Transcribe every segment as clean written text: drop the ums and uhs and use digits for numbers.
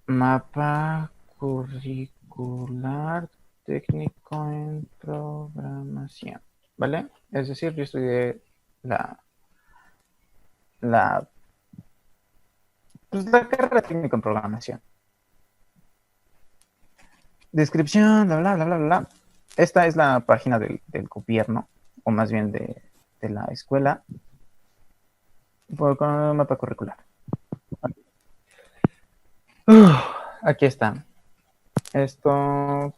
Mapa curricular técnico en programación, ¿vale? Es decir, yo estudié la, la, pues, la carrera técnica en programación. Descripción, bla, bla, bla, bla, bla. Esta es la página del gobierno, o más bien de la escuela, con mapa curricular. Aquí está. Esto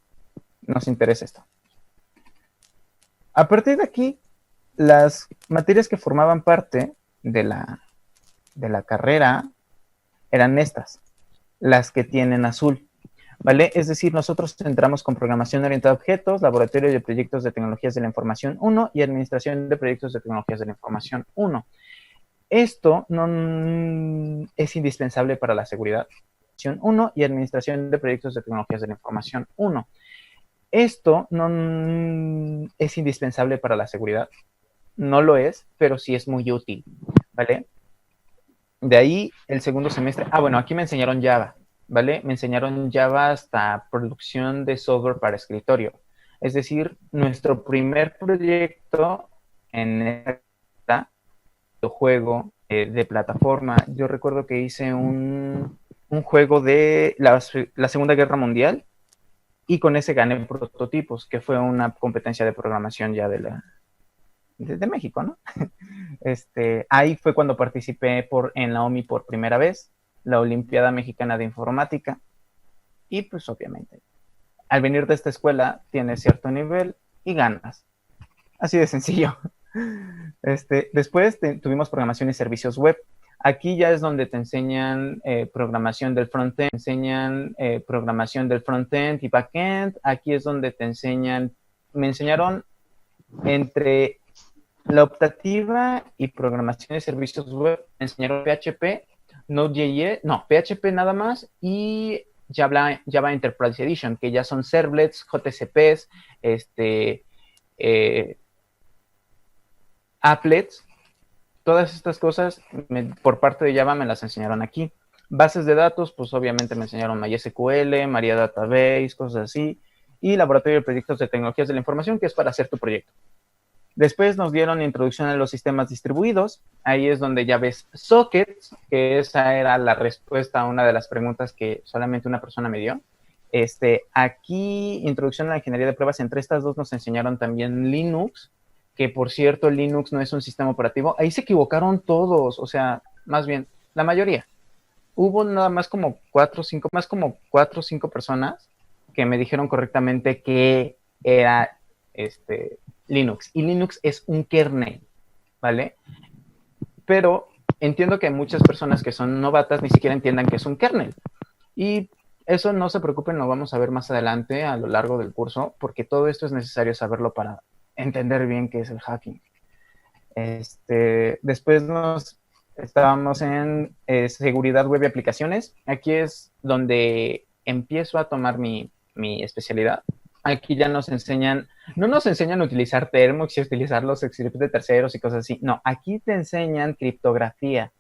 nos interesa esto. A partir de aquí, las materias que formaban parte de la carrera eran estas, las que tienen azul, ¿vale? Es decir, nosotros entramos con programación orientada a objetos, laboratorio de proyectos de tecnologías de la información 1 y administración de proyectos de tecnologías de la información 1. Esto no es indispensable para la seguridad 1 y administración de proyectos de tecnologías de la información 1. Esto no es indispensable para la seguridad, no lo es, pero sí es muy útil, ¿vale? De ahí el segundo semestre, bueno, aquí me enseñaron Java, ¿vale? Me enseñaron Java hasta producción de software para escritorio. Es decir, nuestro primer proyecto en esta juego de plataforma, yo recuerdo que hice un juego de la Segunda Guerra Mundial y con ese gané prototipos, que fue una competencia de programación ya de México, ¿no? Ahí fue cuando participé en la OMI por primera vez, la Olimpiada Mexicana de Informática, y pues obviamente, al venir de esta escuela tienes cierto nivel y ganas. Así de sencillo. Después tuvimos programación y servicios web. Aquí ya es donde te enseñan programación del frontend, programación del frontend y backend. Aquí es donde me enseñaron entre la optativa y programación de servicios web, me enseñaron PHP, Node.js, no, PHP nada más y Java Enterprise Edition, que ya son servlets, JCPs, eh, applets, todas estas cosas por parte de Java me las enseñaron aquí. Bases de datos, pues obviamente me enseñaron MySQL, Maria Database, cosas así, y laboratorio de proyectos de tecnologías de la información, que es para hacer tu proyecto. Después nos dieron introducción a los sistemas distribuidos. Ahí es donde ya ves sockets, que esa era la respuesta a una de las preguntas que solamente una persona me dio. Aquí, introducción a la ingeniería de pruebas. Entre estas dos nos enseñaron también Linux, que por cierto, Linux no es un sistema operativo. Ahí se equivocaron todos, o sea, más bien, la mayoría. Hubo nada más como cuatro o cinco personas que me dijeron correctamente que era Linux. Y Linux es un kernel, ¿vale? Pero entiendo que muchas personas que son novatas ni siquiera entiendan que es un kernel. Y eso no se preocupen, lo vamos a ver más adelante a lo largo del curso, porque todo esto es necesario saberlo para entender bien qué es el hacking. Después estábamos en seguridad web y aplicaciones. Aquí es donde empiezo a tomar mi especialidad. Aquí ya no nos enseñan a utilizar Termux y a utilizar los scripts de terceros y cosas así. No, aquí te enseñan criptografía,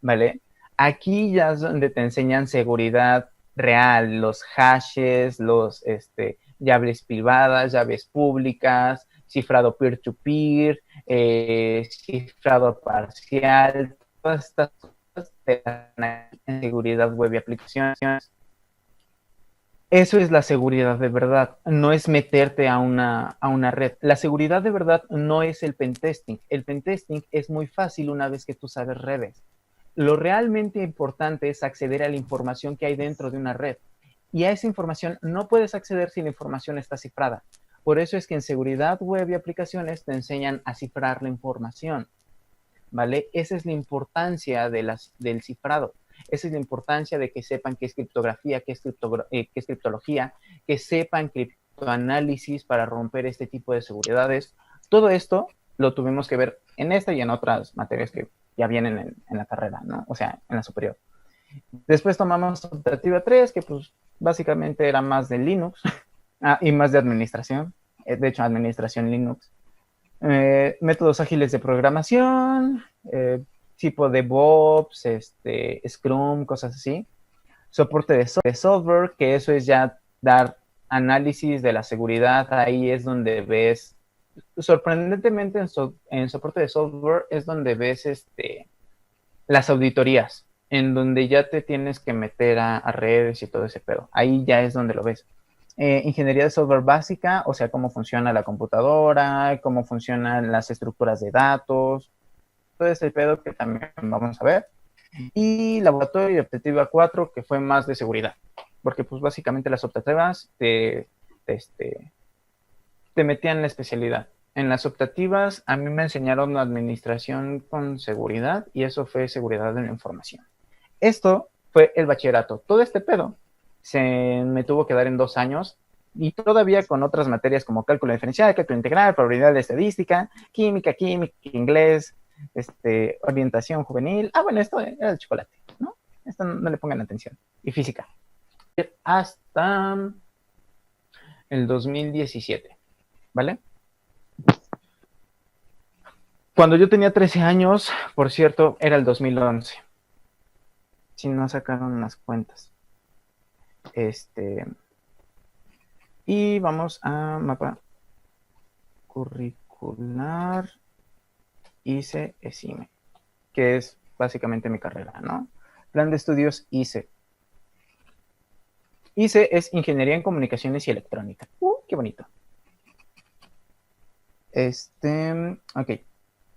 ¿vale? Aquí ya es donde te enseñan seguridad real, los hashes, llaves privadas, llaves públicas, cifrado peer-to-peer, cifrado parcial, todas estas cosas te dan en seguridad web y aplicaciones. Eso es la seguridad de verdad, no es meterte a una red. La seguridad de verdad no es el pentesting. El pentesting es muy fácil una vez que tú sabes redes. Lo realmente importante es acceder a la información que hay dentro de una red. Y a esa información no puedes acceder si la información está cifrada. Por eso es que en seguridad web y aplicaciones te enseñan a cifrar la información, ¿vale? Esa es la importancia del cifrado. Esa es la importancia de que sepan qué es criptografía, qué es criptología, que sepan criptoanálisis para romper este tipo de seguridades. Todo esto lo tuvimos que ver en esta y en otras materias que ya vienen en la carrera, ¿no? O sea, en la superior. Después tomamos optativa 3, que pues básicamente era más de Linux y más de administración. De hecho, administración Linux. Métodos ágiles de programación, tipo DevOps, Scrum, cosas así. soporte de software, que eso es ya dar análisis de la seguridad. Ahí es donde ves, sorprendentemente en soporte de software es donde ves las auditorías, en donde ya te tienes que meter a redes y todo ese pedo. Ahí ya es donde lo ves. Ingeniería de software básica, o sea, cómo funciona la computadora, cómo funcionan las estructuras de datos, todo ese pedo que también vamos a ver. Y laboratorio y optativa 4, que fue más de seguridad, porque pues básicamente las optativas te metían la especialidad. En las optativas a mí me enseñaron administración con seguridad y eso fue seguridad de la información. Esto fue el bachillerato. Todo este pedo se me tuvo que dar en 2 años y todavía con otras materias como cálculo diferencial, cálculo integral, probabilidad de estadística, química, inglés, orientación juvenil. Bueno, esto era el chocolate, ¿no? Esto no le pongan atención. Y física. Hasta el 2017, ¿vale? Cuando yo tenía 13 años, por cierto, era el 2011. Si no sacaron las cuentas. Y vamos a mapa curricular ICE ESIME, que es básicamente mi carrera, ¿no? Plan de estudios ICE. ICE es Ingeniería en Comunicaciones y Electrónica. ¡Qué bonito! Ok.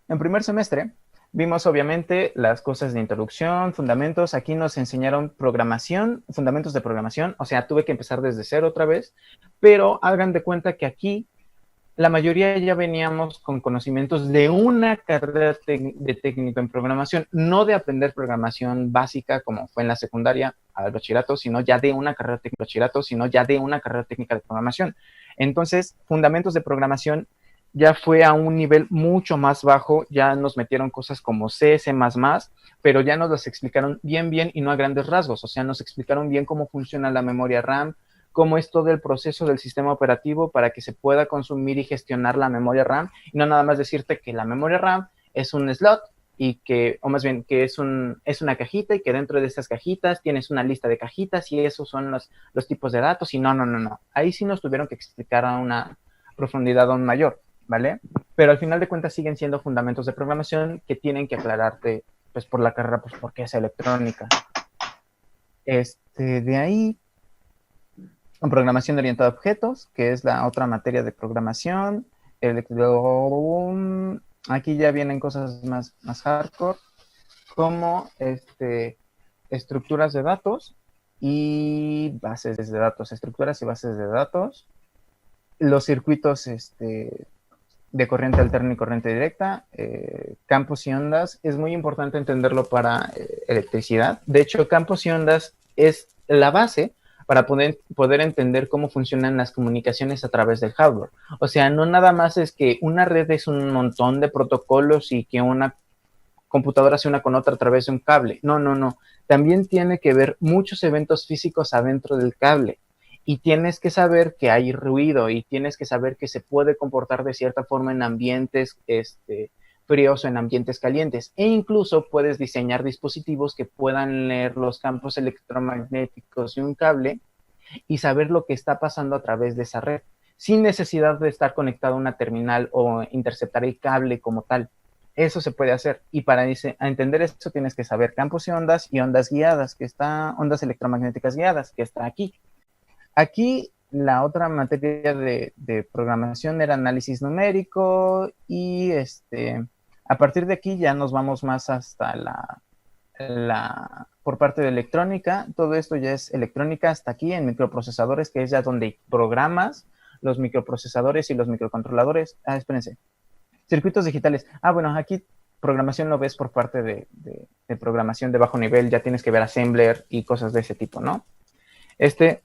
En primer semestre vimos obviamente las cosas de introducción, fundamentos. Aquí nos enseñaron programación, fundamentos de programación. O sea, tuve que empezar desde cero otra vez. Pero hagan de cuenta que aquí la mayoría ya veníamos con conocimientos de una carrera de técnico en programación, no de aprender programación básica como fue en la secundaria al bachillerato, sino ya de una carrera técnica bachillerato, sino ya de una carrera técnica de programación. Entonces, fundamentos de programación ya fue a un nivel mucho más bajo, ya nos metieron cosas como C, C++, pero ya nos las explicaron bien y no a grandes rasgos, o sea, nos explicaron bien cómo funciona la memoria RAM, cómo es todo el proceso del sistema operativo para que se pueda consumir y gestionar la memoria RAM, y no nada más decirte que la memoria RAM es un slot y que, o más bien, que es una cajita y que dentro de estas cajitas tienes una lista de cajitas y esos son los tipos de datos, y no. Ahí sí nos tuvieron que explicar a una profundidad aún mayor, ¿vale? Pero al final de cuentas siguen siendo fundamentos de programación que tienen que aclararte, pues, por la carrera, pues, porque es electrónica. De ahí, programación orientada a objetos, que es la otra materia de programación. Aquí ya vienen cosas más hardcore, como estructuras de datos y bases de datos, estructuras y bases de datos, los circuitos de corriente alterna y corriente directa, campos y ondas. Es muy importante entenderlo para electricidad. De hecho, campos y ondas es la base para poder entender cómo funcionan las comunicaciones a través del hardware. O sea, no nada más es que una red es un montón de protocolos y que una computadora se una con otra a través de un cable. No. También tiene que ver muchos eventos físicos adentro del cable. Y tienes que saber que hay ruido y tienes que saber que se puede comportar de cierta forma en ambientes fríos o en ambientes calientes. E incluso puedes diseñar dispositivos que puedan leer los campos electromagnéticos de un cable y saber lo que está pasando a través de esa red, sin necesidad de estar conectado a una terminal o interceptar el cable como tal. Eso se puede hacer. Y para entender eso tienes que saber campos y ondas guiadas, ondas electromagnéticas guiadas, que está aquí. Aquí la otra materia de programación era análisis numérico y a partir de aquí ya nos vamos más hasta por parte de electrónica. Todo esto ya es electrónica hasta aquí en microprocesadores, que es ya donde programas los microprocesadores y los microcontroladores. Espérense. Circuitos digitales. Bueno, aquí programación lo ves por parte de programación de bajo nivel. Ya tienes que ver assembler y cosas de ese tipo, ¿no?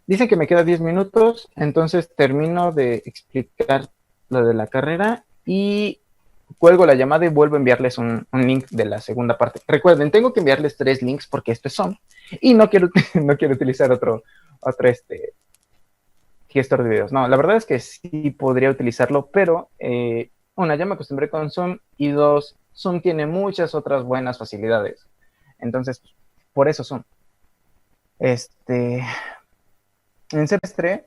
Dicen que me queda 10 minutos, entonces termino de explicar lo de la carrera y cuelgo la llamada y vuelvo a enviarles un link de la segunda parte. Recuerden, tengo que enviarles 3 links porque estos son, y no quiero utilizar otro gestor de videos. No, la verdad es que sí podría utilizarlo, pero una, ya me acostumbré con Zoom, y 2, Zoom tiene muchas otras buenas facilidades. Entonces, por eso Zoom. En semestre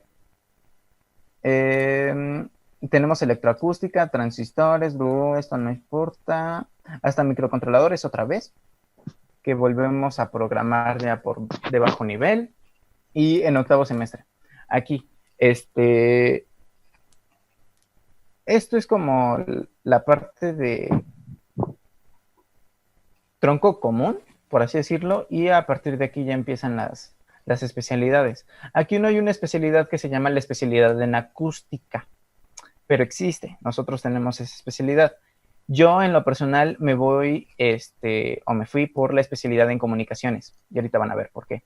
tenemos electroacústica, transistores, esto no importa, hasta microcontroladores otra vez, que volvemos a programar ya de bajo nivel, y en octavo semestre. Aquí, esto es como la parte de tronco común, por así decirlo, y a partir de aquí ya empiezan las especialidades. Aquí no hay una especialidad que se llama la especialidad en acústica, pero existe, nosotros tenemos esa especialidad. Yo en lo personal me voy, o me fui por la especialidad en comunicaciones, y ahorita van a ver por qué.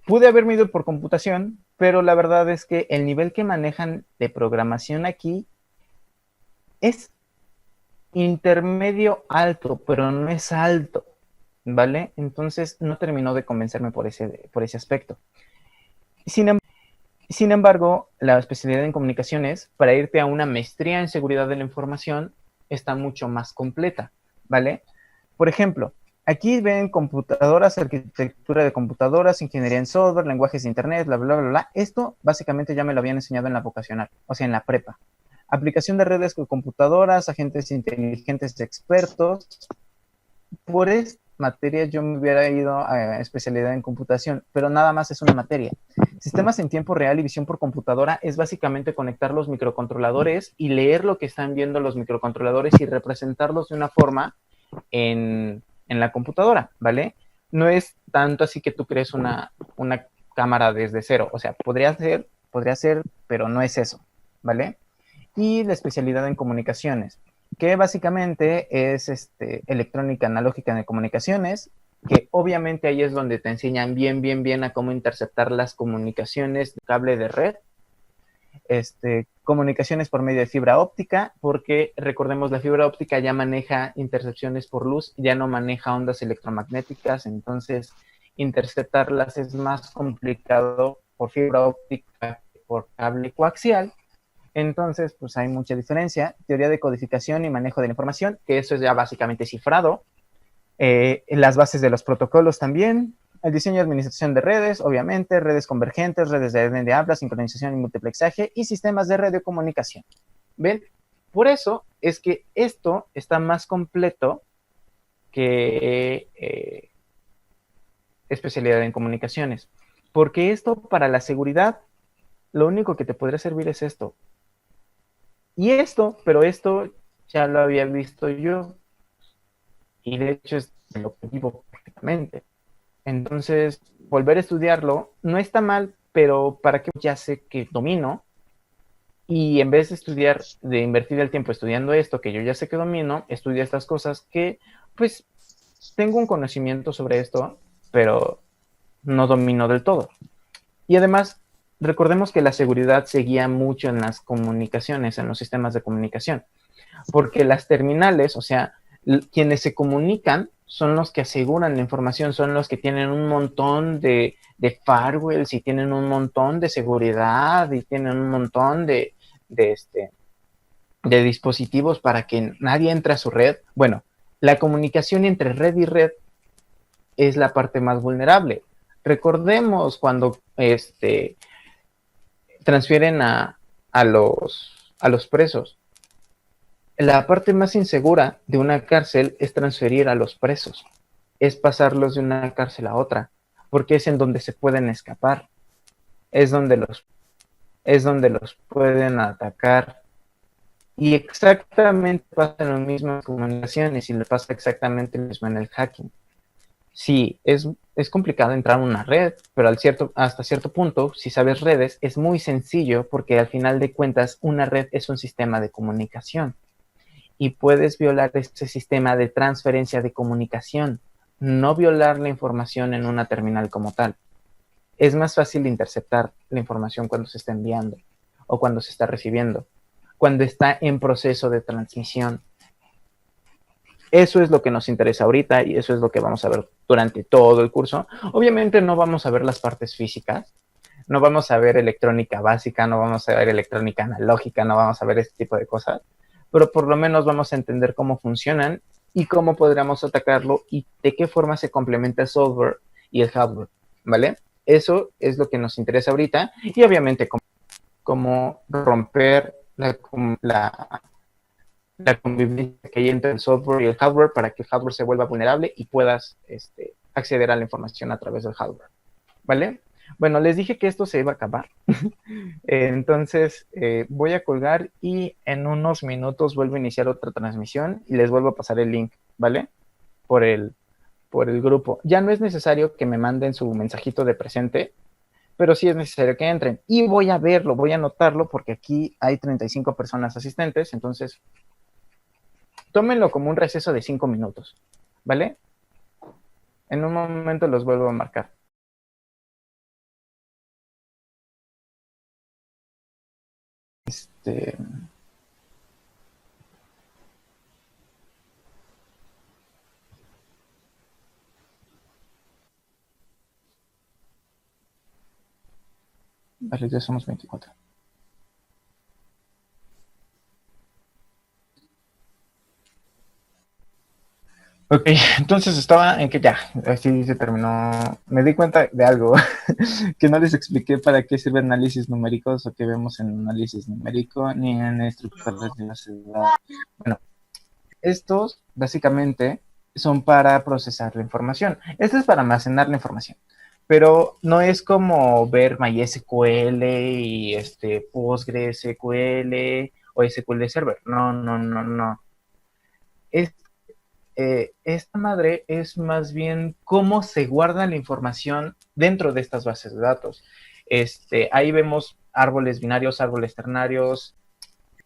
Pude haberme ido por computación, pero la verdad es que el nivel que manejan de programación aquí es intermedio alto, pero no es alto, ¿vale? Entonces no terminó de convencerme por ese aspecto. Sin embargo, la especialidad en comunicaciones, para irte a una maestría en seguridad de la información, está mucho más completa, ¿vale? Por ejemplo, aquí ven computadoras, arquitectura de computadoras, ingeniería en software, lenguajes de internet, bla, bla, bla, bla. Esto básicamente ya me lo habían enseñado en la vocacional, o sea, en la prepa. Aplicación de redes con computadoras, agentes inteligentes expertos. Por esta materia yo me hubiera ido a especialidad en computación, pero nada más es una materia. Sistemas en tiempo real y visión por computadora es básicamente conectar los microcontroladores y leer lo que están viendo los microcontroladores y representarlos de una forma en la computadora, ¿vale? No es tanto así que tú crees una cámara desde cero, o sea, podría ser, pero no es eso, ¿vale? Y la especialidad en comunicaciones, que básicamente es electrónica analógica de comunicaciones, que obviamente ahí es donde te enseñan bien a cómo interceptar las comunicaciones de cable de red, comunicaciones por medio de fibra óptica, porque recordemos la fibra óptica ya maneja intercepciones por luz, ya no maneja ondas electromagnéticas, entonces interceptarlas es más complicado por fibra óptica que por cable coaxial. Entonces, pues hay mucha diferencia. Teoría de codificación y manejo de la información, que eso es ya básicamente cifrado. Las bases de los protocolos también. El diseño y administración de redes, obviamente, redes convergentes, redes de habla, sincronización y multiplexaje y sistemas de radiocomunicación. ¿Ven? Por eso es que esto está más completo que especialidad en comunicaciones. Porque esto para la seguridad, lo único que te podría servir es esto. Y pero esto ya lo había visto yo. Y de hecho es lo que vivo perfectamente. Entonces, volver a estudiarlo no está mal, pero para que ya sé que domino, y en vez de invertir el tiempo estudiando esto que yo ya sé que domino, estudio estas cosas que, pues, tengo un conocimiento sobre esto, pero no domino del todo. Y además, recordemos que la seguridad se guía mucho en las comunicaciones, en los sistemas de comunicación, porque las terminales, o sea, quienes se comunican son los que aseguran la información, son los que tienen un montón de firewalls y tienen un montón de seguridad y tienen un montón de dispositivos para que nadie entre a su red. Bueno, la comunicación entre red y red es la parte más vulnerable. Recordemos cuando transfieren a los presos. La parte más insegura de una cárcel es transferir a los presos, es pasarlos de una cárcel a otra, porque es en donde se pueden escapar, es donde los pueden atacar. Y exactamente pasa lo mismo en comunicaciones y le pasa exactamente lo mismo en el hacking. Sí, es complicado entrar a una red, pero hasta cierto punto, si sabes redes, es muy sencillo porque al final de cuentas una red es un sistema de comunicación. Y puedes violar ese sistema de transferencia de comunicación, no violar la información en una terminal como tal. Es más fácil interceptar la información cuando se está enviando o cuando se está recibiendo, cuando está en proceso de transmisión. Eso es lo que nos interesa ahorita y eso es lo que vamos a ver durante todo el curso. Obviamente no vamos a ver las partes físicas, no vamos a ver electrónica básica, no vamos a ver electrónica analógica, no vamos a ver este tipo de cosas, pero por lo menos vamos a entender cómo funcionan y cómo podríamos atacarlo y de qué forma se complementa el software y el hardware, ¿vale? Eso es lo que nos interesa ahorita y obviamente cómo romper la convivencia que hay entre el software y el hardware para que el hardware se vuelva vulnerable y puedas acceder a la información a través del hardware, ¿vale? Bueno, les dije que esto se iba a acabar. Entonces, voy a colgar y en unos minutos vuelvo a iniciar otra transmisión y les vuelvo a pasar el link, ¿vale? Por el, por el grupo. Ya no es necesario que me manden su mensajito de presente, pero sí es necesario que entren. Y voy a verlo, voy a anotarlo porque aquí hay 35 personas asistentes, entonces tómenlo como un receso de 5 minutos, ¿vale? En un momento los vuelvo a marcar. Vale, ya somos 24. Ok, entonces estaba en que ya, así se terminó. Me di cuenta de algo, que no les expliqué para qué sirve análisis numéricos o qué vemos en análisis numérico ni en estructuras de base de datos. Bueno, estos básicamente son para procesar la información. Este es para almacenar la información, pero no es como ver MySQL y PostgreSQL o SQL Server. No, no, no, no. Es esta madre es más bien cómo se guarda la información dentro de estas bases de datos. Ahí vemos árboles binarios, árboles ternarios.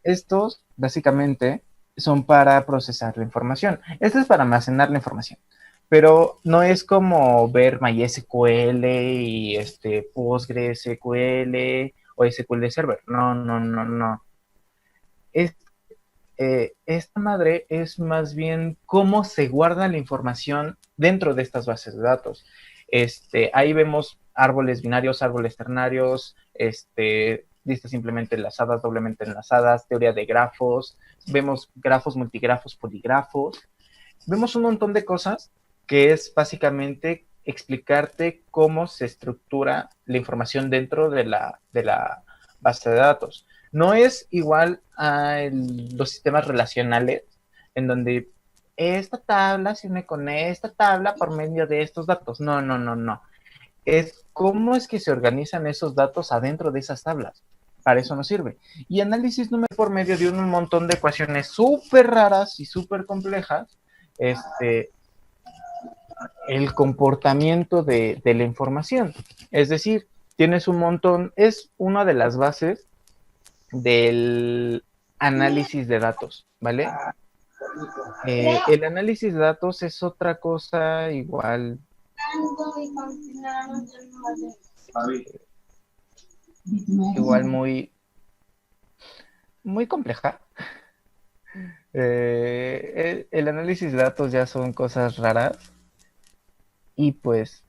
Estos básicamente son para procesar la información. Este es para almacenar la información. Pero no es como ver MySQL y PostgreSQL o SQL Server. No, no, no, no. Es esta madre es más bien cómo se guarda la información dentro de estas bases de datos. Ahí vemos árboles binarios, árboles ternarios, listas simplemente enlazadas, doblemente enlazadas, teoría de grafos, vemos grafos, multigrafos, poligrafos, vemos un montón de cosas que es básicamente explicarte cómo se estructura la información dentro de la base de datos. No es igual a los sistemas relacionales en donde esta tabla se une con esta tabla por medio de estos datos. No, no, no, no. Es cómo es que se organizan esos datos adentro de esas tablas. Para eso nos sirve. Y análisis numérico por medio de un montón de ecuaciones súper raras y súper complejas, el comportamiento de la información. Es decir, tienes un montón, es una de las bases del análisis de datos, ¿vale? El análisis de datos es otra cosa igual, igual muy, muy compleja. El análisis de datos ya son cosas raras y pues,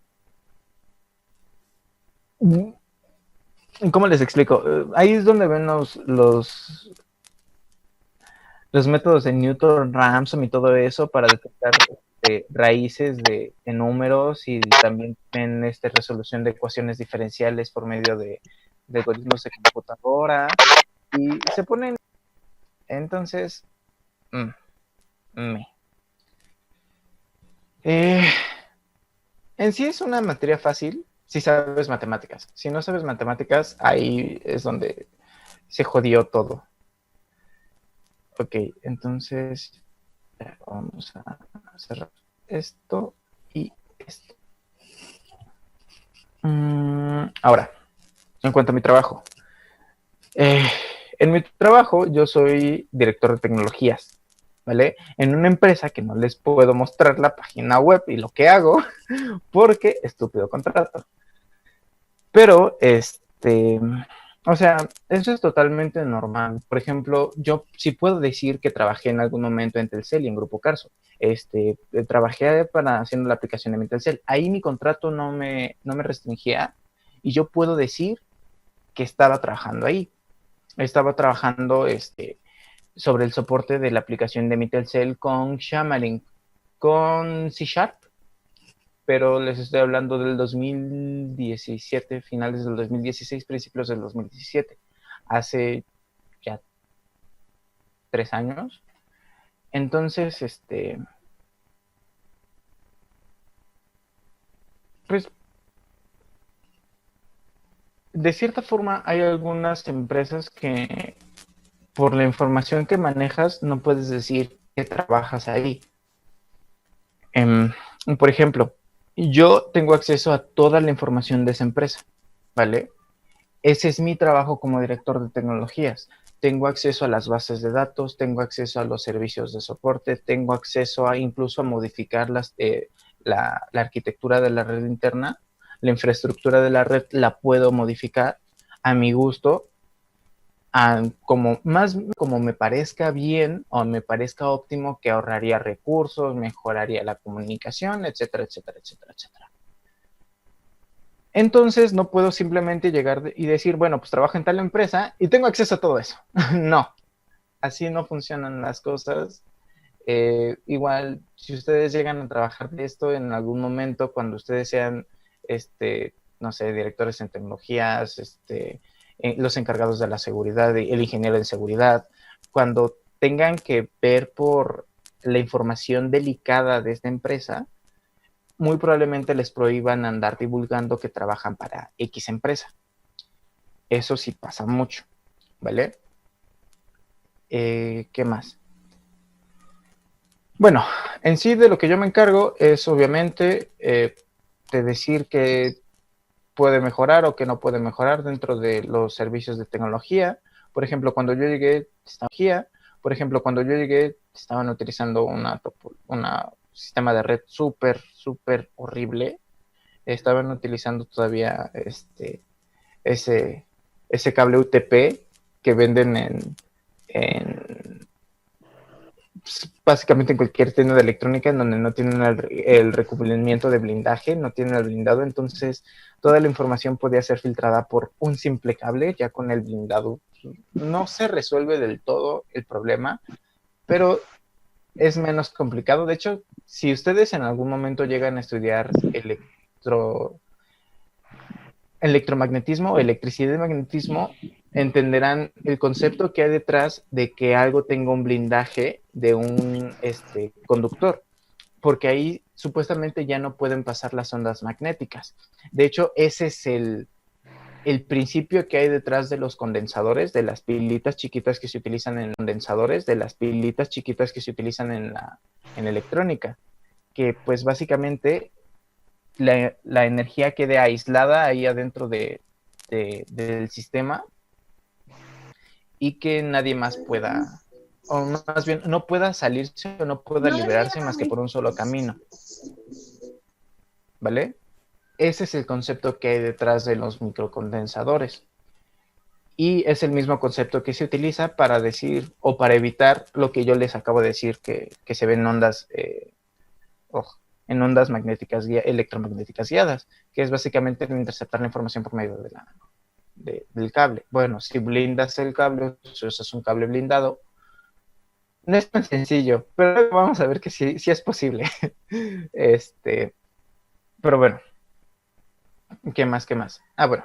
¿cómo les explico? Ahí es donde ven los métodos de Newton, Ransome y todo eso para detectar raíces de números y también en resolución de ecuaciones diferenciales por medio de algoritmos de computadora y se ponen entonces eh, en sí es una materia fácil si sabes matemáticas. Si no sabes matemáticas, ahí es donde se jodió todo. Ok, entonces vamos a cerrar esto y esto. Ahora, en cuanto a mi trabajo. En mi trabajo yo soy director de tecnologías, ¿vale? En una empresa que no les puedo mostrar la página web y lo que hago porque estúpido contrato. Pero, o sea, eso es totalmente normal. Por ejemplo, yo sí puedo decir que trabajé en algún momento en Telcel y en Grupo Carso. Trabajé para haciendo la aplicación de mi Telcel. Ahí mi contrato no me restringía y yo puedo decir que estaba trabajando ahí. Estaba trabajando sobre el soporte de la aplicación de mi Telcel con Xamarin, con C Sharp pero les estoy hablando del 2017, finales del 2016, principios del 2017, hace ya 3 años. Entonces, pues de cierta forma hay algunas empresas que por la información que manejas no puedes decir que trabajas ahí. Por ejemplo, yo tengo acceso a toda la información de esa empresa, ¿vale? Ese es mi trabajo como director de tecnologías. Tengo acceso a las bases de datos, tengo acceso a los servicios de soporte, tengo acceso a incluso a modificar la arquitectura de la red interna, la infraestructura de la red la puedo modificar a mi gusto, como me parezca bien o me parezca óptimo, que ahorraría recursos, mejoraría la comunicación, etcétera, etcétera, etcétera, etcétera. Entonces no puedo simplemente llegar y decir, bueno, pues trabajo en tal empresa y tengo acceso a todo eso. No, así no funcionan las cosas. Igual, si ustedes llegan a trabajar de esto en algún momento, cuando ustedes sean, no sé, directores en tecnologías, los encargados de la seguridad, el ingeniero en seguridad, cuando tengan que ver por la información delicada de esta empresa, muy probablemente les prohíban andar divulgando que trabajan para X empresa. Eso sí pasa mucho, ¿vale? ¿Qué más? Bueno, en sí de lo que yo me encargo es obviamente de decir que puede mejorar o que no puede mejorar dentro de los servicios de tecnología. Por ejemplo, cuando yo llegué, estaban utilizando una sistema de red súper, súper horrible. Estaban utilizando todavía ese, ese cable UTP que venden en pues, básicamente en cualquier tienda de electrónica en donde no tienen el recubrimiento de blindaje, no tienen el blindado, entonces toda la información podía ser filtrada por un simple cable. Ya con el blindado no se resuelve del todo el problema, pero es menos complicado. De hecho, si ustedes en algún momento llegan a estudiar electromagnetismo o electricidad y magnetismo, entenderán el concepto que hay detrás de que algo tenga un blindaje de un conductor, porque ahí supuestamente ya no pueden pasar las ondas magnéticas. De hecho, ese es el principio que hay detrás de los condensadores, de las pilitas chiquitas que se utilizan en condensadores, de las pilitas chiquitas que se utilizan en electrónica, que pues básicamente la energía quede aislada ahí adentro del sistema y que nadie más pueda, o más bien no pueda salirse o no pueda liberarse más que por un solo camino. ¿Vale? Ese es el concepto que hay detrás de los microcondensadores. Y es el mismo concepto que se utiliza para decir o para evitar lo que yo les acabo de decir, que se ven ondas en ondas magnéticas electromagnéticas guiadas, que es básicamente interceptar la información por medio del cable. Bueno, si blindas el cable, si usas un cable blindado, no es tan sencillo, pero vamos a ver que sí es posible. Pero bueno, ¿qué más? Bueno,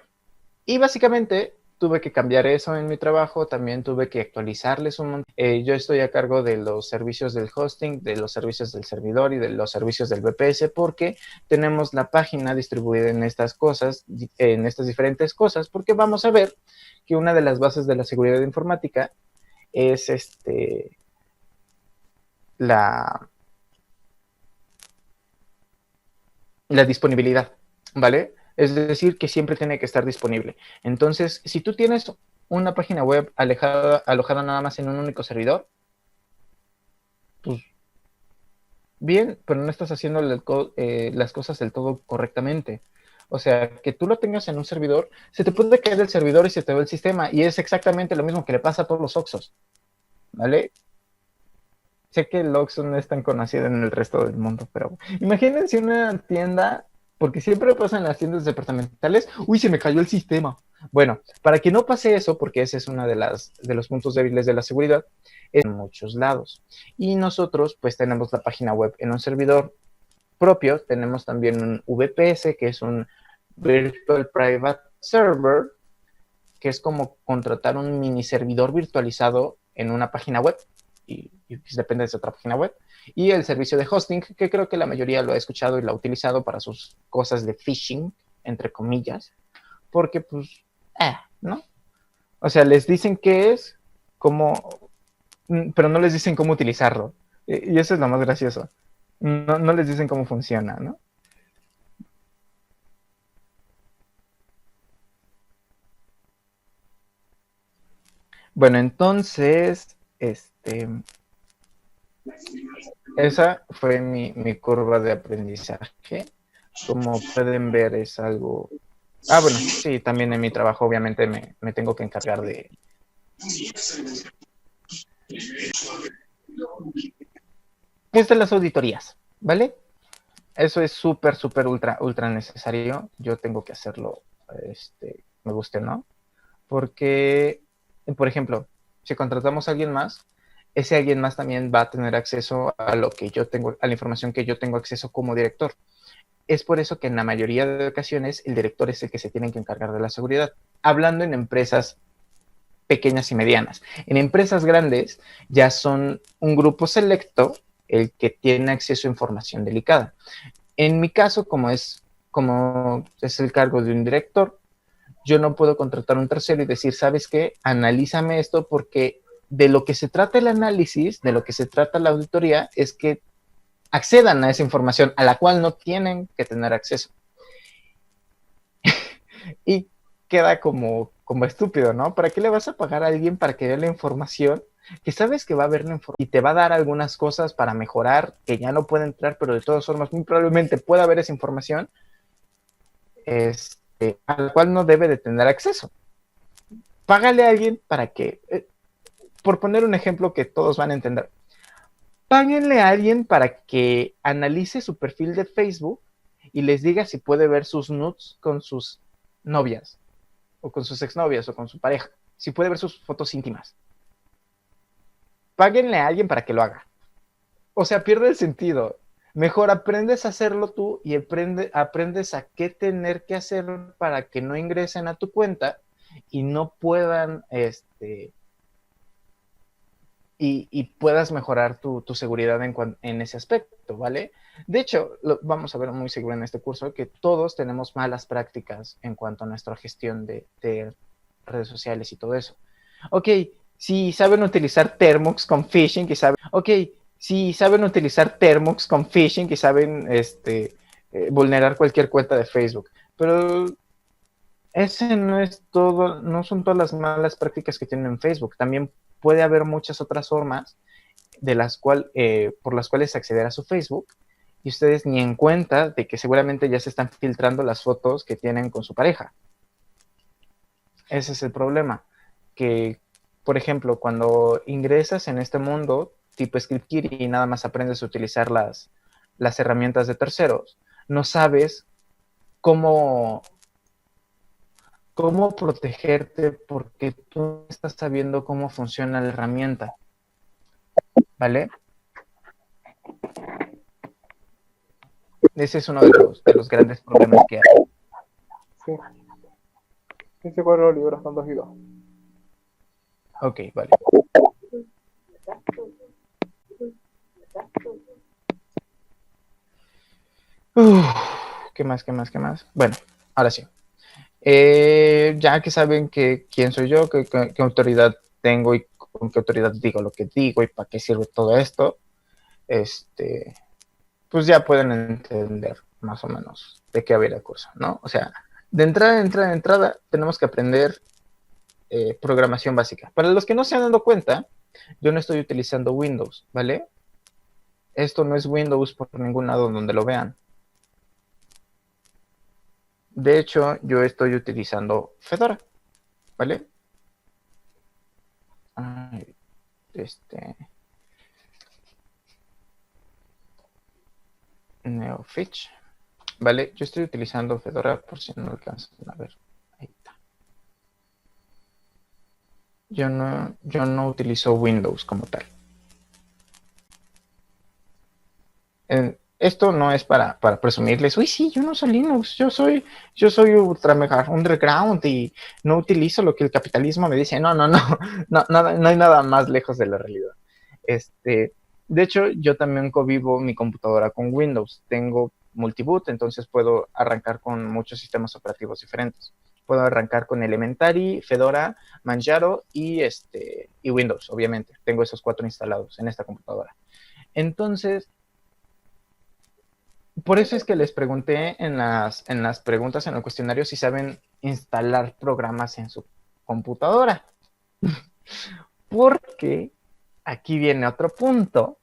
y básicamente tuve que cambiar eso en mi trabajo, también tuve que actualizarles un montón. Yo estoy a cargo de los servicios del hosting, de los servicios del servidor y de los servicios del VPS, porque tenemos la página distribuida en estas cosas, en estas diferentes cosas, porque vamos a ver que una de las bases de la seguridad informática es la disponibilidad, ¿vale? Es decir, que siempre tiene que estar disponible. Entonces, si tú tienes una página web alojada nada más en un único servidor, pues bien, pero no estás haciendo las cosas del todo correctamente. O sea, que tú lo tengas en un servidor, se te puede caer el servidor y se te va el sistema. Y es exactamente lo mismo que le pasa a todos los Oxxos, ¿vale? Sé que el Oxxo no es tan conocido en el resto del mundo, pero imagínense una tienda, porque siempre pasa en las tiendas departamentales, uy, se me cayó el sistema. Bueno, para que no pase eso, porque ese es uno de los puntos débiles de la seguridad, es en muchos lados. Y nosotros, pues, tenemos la página web en un servidor propio, tenemos también un VPS, que es un Virtual Private Server, que es como contratar un mini servidor virtualizado en una página web, y pues depende de otra página web, y el servicio de hosting, que creo que la mayoría lo ha escuchado y lo ha utilizado para sus cosas de phishing, entre comillas, porque pues, ¿no? O sea, les dicen qué es, cómo, pero no les dicen cómo utilizarlo, y eso es lo más gracioso. No les dicen cómo funciona, ¿no? Bueno, entonces, esa fue mi curva de aprendizaje. Como pueden ver, es algo... Ah, bueno, sí, también en mi trabajo obviamente me tengo que encargar de... Pues de las auditorías, ¿vale? Eso es súper, súper, ultra necesario. Yo tengo que hacerlo, me guste o no. Porque, por ejemplo, si contratamos a alguien más, ese alguien más también va a tener acceso a lo que yo tengo, a la información que yo tengo acceso como director. Es por eso que en la mayoría de ocasiones el director es el que se tiene que encargar de la seguridad. Hablando en empresas pequeñas y medianas. En empresas grandes ya son un grupo selecto el que tiene acceso a información delicada. En mi caso, como es el cargo de un director, yo no puedo contratar a un tercero y decir, ¿sabes qué? Analízame esto porque de lo que se trata el análisis, de lo que se trata la auditoría, es que accedan a esa información a la cual no tienen que tener acceso. Y queda como estúpido, ¿no? ¿Para qué le vas a pagar a alguien para que dé la información? Que sabes que va a haber la información y te va a dar algunas cosas para mejorar, que ya no puede entrar, pero de todas formas muy probablemente pueda haber esa información, a la cual no debe de tener acceso. Págale a alguien para que, por poner un ejemplo que todos van a entender, páguenle a alguien para que analice su perfil de Facebook y les diga si puede ver sus nudes con sus novias, o con sus exnovias, o con su pareja, si puede ver sus fotos íntimas. Páguenle a alguien para que lo haga. O sea, pierde el sentido. Mejor aprendes a hacerlo tú y aprendes a qué tener que hacer para que no ingresen a tu cuenta y no puedan, y puedas mejorar tu seguridad en ese aspecto, ¿vale? De hecho, vamos a ver muy seguro en este curso que todos tenemos malas prácticas en cuanto a nuestra gestión de redes sociales y todo eso. Ok, si saben utilizar Termux con phishing, si saben utilizar Termux con phishing, que saben vulnerar cualquier cuenta de Facebook, pero ese no es todo, no son todas las malas prácticas que tienen en Facebook. También puede haber muchas otras formas por las cuales acceder a su Facebook y ustedes ni en cuenta de que seguramente ya se están filtrando las fotos que tienen con su pareja. Ese es el problema, que, por ejemplo, cuando ingresas en este mundo tipo ScriptKitty y nada más aprendes a utilizar las herramientas de terceros, no sabes cómo protegerte porque tú no estás sabiendo cómo funciona la herramienta, ¿vale? Ese es uno de los grandes problemas que hay. Sí. Ese cuadro de libros están 2 y 2. Ok, vale. ¿Qué más, qué más, qué más? Bueno, ahora sí. Ya que saben quién soy yo, qué autoridad tengo y con qué autoridad digo lo que digo y para qué sirve todo esto, pues ya pueden entender más o menos de qué va a ir el curso, ¿no? O sea, de entrada, tenemos que aprender programación básica. Para los que no se han dado cuenta, yo no estoy utilizando Windows, ¿vale? Esto no es Windows por ningún lado donde lo vean. De hecho, yo estoy utilizando Fedora, ¿vale? Ay, Neofitch, ¿vale? Yo estoy utilizando Fedora por si no alcanzan a ver. Ahí está. Yo no utilizo Windows como tal. esto no es para presumirles, uy, sí, yo no soy Linux, yo soy ultra mega underground y no utilizo lo que el capitalismo me dice. No, no, no, no, no hay nada más lejos de la realidad. De hecho, yo también convivo mi computadora con Windows. Tengo multiboot, entonces puedo arrancar con muchos sistemas operativos diferentes. Puedo arrancar con Elementary, Fedora, Manjaro y Windows, obviamente. Tengo esos 4 instalados en esta computadora. Entonces, por eso es que les pregunté en las preguntas en el cuestionario si saben instalar programas en su computadora. Porque aquí viene otro punto.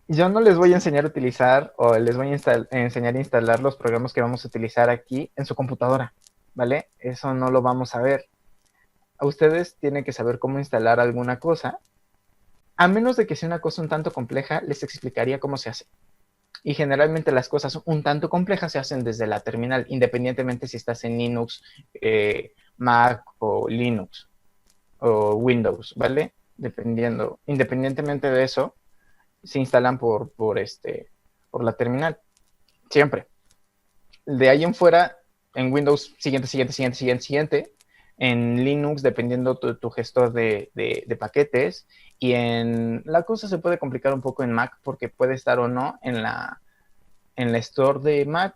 Yo no les voy a enseñar a utilizar o les voy a enseñar a instalar los programas que vamos a utilizar aquí en su computadora, ¿vale? Eso no lo vamos a ver. A ustedes tienen que saber cómo instalar alguna cosa. A menos de que sea una cosa un tanto compleja, les explicaría cómo se hace. Y generalmente las cosas un tanto complejas se hacen desde la terminal, independientemente si estás en Linux, Mac o Linux o Windows, ¿vale? Independientemente de eso, se instalan por la terminal, siempre. De ahí en fuera, en Windows, siguiente. En Linux, dependiendo tu gestor de paquetes. Y la cosa se puede complicar un poco en Mac porque puede estar o no en la store de Mac,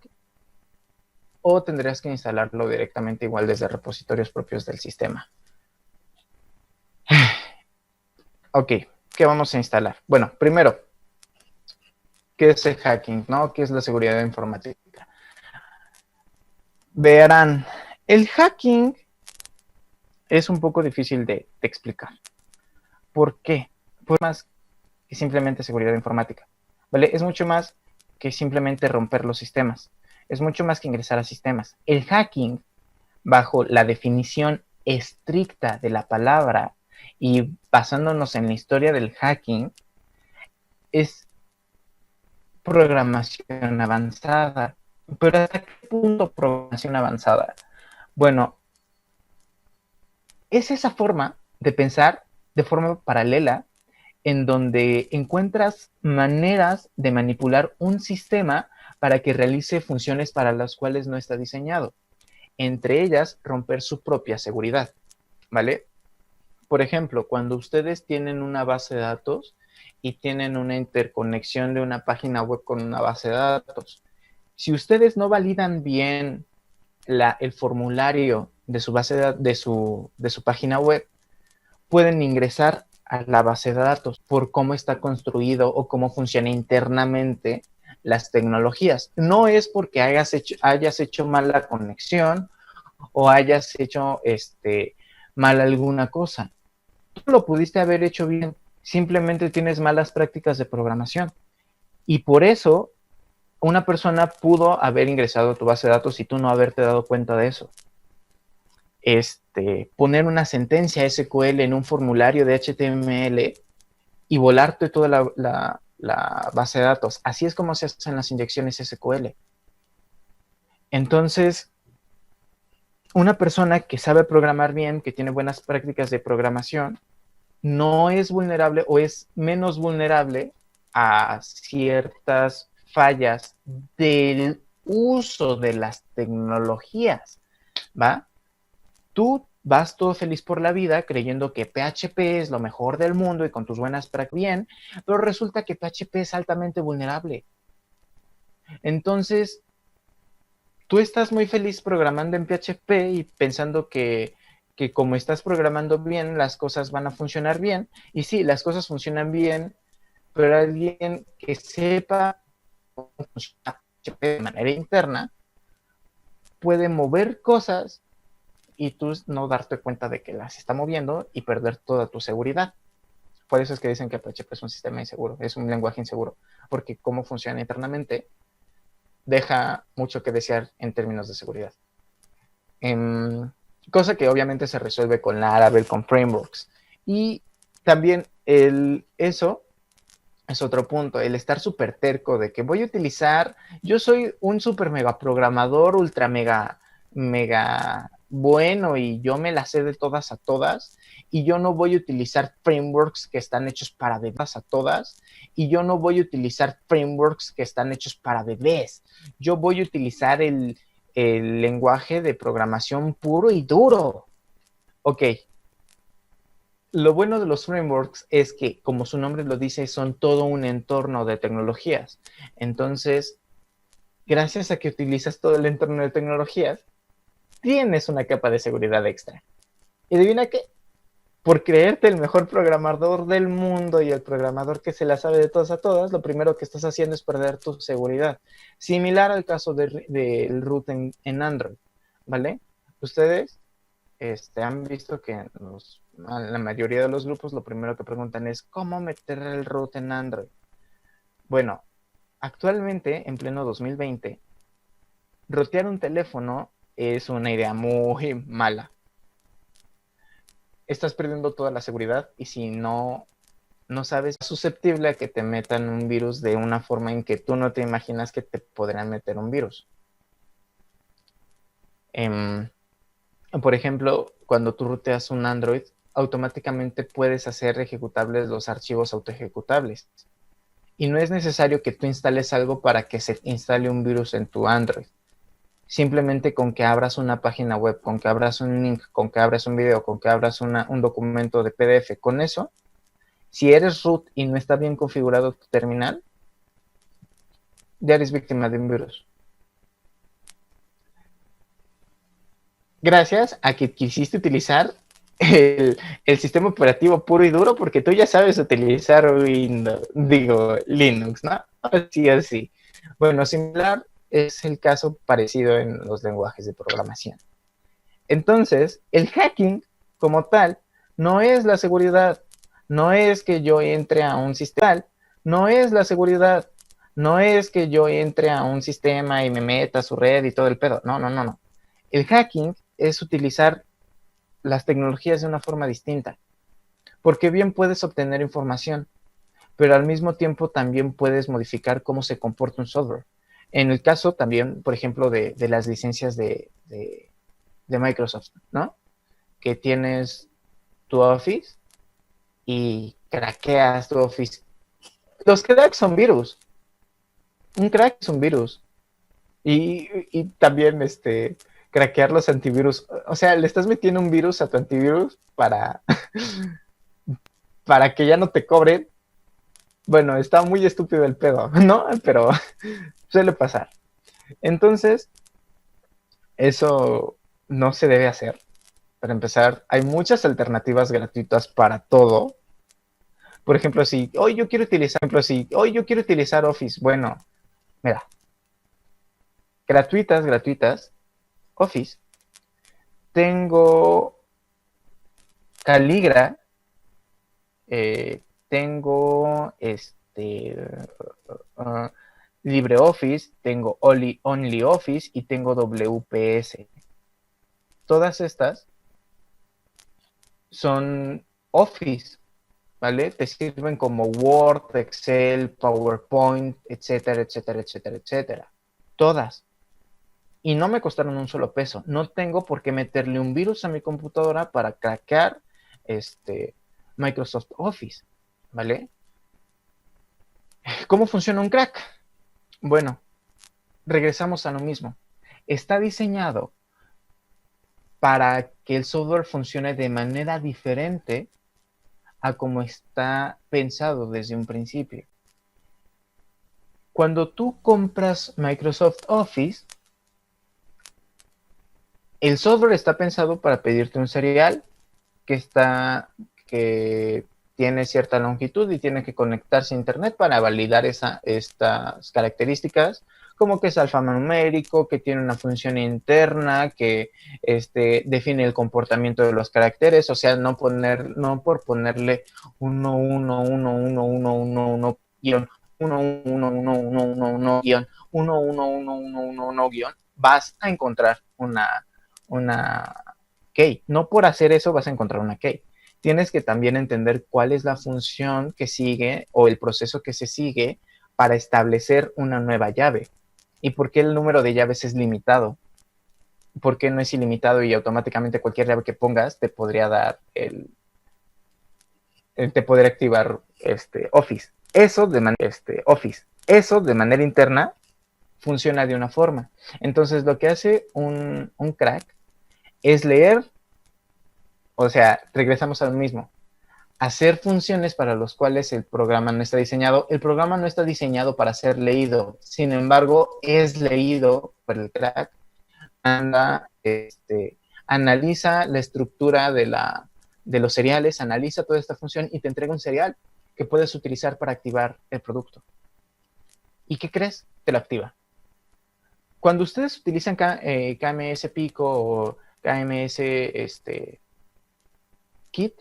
o tendrías que instalarlo directamente igual desde repositorios propios del sistema. Ok, ¿qué vamos a instalar? Bueno, primero, ¿qué es el hacking? ¿No? ¿Qué es la seguridad informática? Verán, el hacking es un poco difícil de explicar. ¿Por qué? Pues más que simplemente seguridad informática, ¿vale? Es mucho más que simplemente romper los sistemas. Es mucho más que ingresar a sistemas. El hacking, bajo la definición estricta de la palabra y basándonos en la historia del hacking, es programación avanzada. ¿Pero hasta qué punto programación avanzada? Bueno, es esa forma de pensar de forma paralela en donde encuentras maneras de manipular un sistema para que realice funciones para las cuales no está diseñado. Entre ellas, romper su propia seguridad, ¿vale? Por ejemplo, cuando ustedes tienen una base de datos y tienen una interconexión de una página web con una base de datos, si ustedes no validan bien el formulario de su base de su página web, pueden ingresar a la base de datos por cómo está construido o cómo funciona internamente las tecnologías. No es porque hayas hecho mal la conexión o hayas hecho mal alguna cosa. Tú lo pudiste haber hecho bien, simplemente tienes malas prácticas de programación. Y por eso una persona pudo haber ingresado a tu base de datos y tú no haberte dado cuenta de eso. Poner una sentencia SQL en un formulario de HTML y volarte toda la base de datos. Así es como se hacen las inyecciones SQL. Entonces, una persona que sabe programar bien, que tiene buenas prácticas de programación, no es vulnerable o es menos vulnerable a ciertas fallas del uso de las tecnologías, ¿va? Tú vas todo feliz por la vida creyendo que PHP es lo mejor del mundo y con tus buenas prácticas bien, pero resulta que PHP es altamente vulnerable. Entonces, tú estás muy feliz programando en PHP y pensando que como estás programando bien, las cosas van a funcionar bien. Y sí, las cosas funcionan bien, pero alguien que sepa cómo funciona PHP de manera interna puede mover cosas y tú no darte cuenta de que las está moviendo y perder toda tu seguridad. Por eso es que dicen que PHP es un sistema inseguro, es un lenguaje inseguro, porque cómo funciona internamente deja mucho que desear en términos de seguridad. Cosa que obviamente se resuelve con Laravel, con frameworks. Y también eso es otro punto, el estar súper terco de que voy a utilizar, yo soy un súper mega programador, ultra mega bueno y yo me la sé de todas a todas y yo no voy a utilizar frameworks que están hechos para bebés a todas y yo no voy a utilizar frameworks que están hechos para bebés. Yo voy a utilizar el lenguaje de programación puro y duro. Ok. Lo bueno de los frameworks es que, como su nombre lo dice, son todo un entorno de tecnologías. Entonces, gracias a que utilizas todo el entorno de tecnologías, tienes una capa de seguridad extra. ¿Y adivina qué? Por creerte el mejor programador del mundo y el programador que se la sabe de todas a todas, lo primero que estás haciendo es perder tu seguridad. Similar al caso del root en Android, ¿vale? Ustedes han visto que en la mayoría de los grupos lo primero que preguntan es ¿cómo meter el root en Android? Bueno, actualmente, en pleno 2020, rotear un teléfono es una idea muy mala. Estás perdiendo toda la seguridad y si no sabes, es susceptible a que te metan un virus de una forma en que tú no te imaginas que te podrían meter un virus. Por ejemplo, cuando tú ruteas un Android, automáticamente puedes hacer ejecutables los archivos autoejecutables. Y no es necesario que tú instales algo para que se instale un virus en tu Android. Simplemente con que abras una página web, con que abras un link, con que abras un video, con que abras un documento de PDF, con eso, si eres root y no está bien configurado tu terminal, ya eres víctima de un virus. Gracias a que quisiste utilizar el sistema operativo puro y duro porque tú ya sabes utilizar Linux, ¿no? Así. Bueno, similar es el caso parecido en los lenguajes de programación. Entonces, el hacking como tal no es la seguridad, no es que yo entre a un sistema, no es la seguridad, no es que yo entre a un sistema y me meta a su red y todo el pedo, no. El hacking es utilizar las tecnologías de una forma distinta, porque bien puedes obtener información, pero al mismo tiempo también puedes modificar cómo se comporta un software. En el caso también, por ejemplo, de las licencias de Microsoft, ¿no? Que tienes tu Office y craqueas tu Office. Los cracks son virus. Un crack es un virus. Y también craquear los antivirus. O sea, le estás metiendo un virus a tu antivirus para que ya no te cobren. Bueno, está muy estúpido el pedo, ¿no? Pero suele pasar. Entonces, eso no se debe hacer. Para empezar, hay muchas alternativas gratuitas para todo. Por ejemplo, si hoy yo quiero utilizar Office, bueno, mira, gratuitas, Office. Tengo Caligra, tengo LibreOffice, tengo OnlyOffice y tengo WPS. Todas estas son Office, ¿vale? Te sirven como Word, Excel, PowerPoint, etcétera, etcétera, etcétera, etcétera. Todas. Y no me costaron un solo peso. No tengo por qué meterle un virus a mi computadora para craquear Microsoft Office, ¿vale? ¿Cómo funciona un crack? Bueno, regresamos a lo mismo. Está diseñado para que el software funcione de manera diferente a como está pensado desde un principio. Cuando tú compras Microsoft Office, el software está pensado para pedirte un serial que tiene cierta longitud y tiene que conectarse a internet para validar estas características, como que es alfanumérico, que tiene una función interna, que define el comportamiento de los caracteres, o sea, no por ponerle 1, 1, 1, 1, 1, 1, 1, guión, 1, 1, 1, 1, 1, 1, guión, 1, 1, 1, 1, 1, 1, guión, vas a encontrar una key. No por hacer eso vas a encontrar una key. Tienes que también entender cuál es la función que sigue o el proceso que se sigue para establecer una nueva llave y por qué el número de llaves es limitado. porque no es ilimitado y automáticamente cualquier llave que pongas te podría dar te podría activar Office. Eso de manera interna funciona de una forma. Entonces lo que hace un crack es leer, o sea, regresamos al mismo, hacer funciones para los cuales el programa no está diseñado. El programa no está diseñado para ser leído, sin embargo, es leído por el crack. Analiza la estructura de los seriales, analiza toda esta función y te entrega un serial que puedes utilizar para activar el producto. ¿Y qué crees? Te lo activa. Cuando ustedes utilizan KMS Pico o KMS Kit,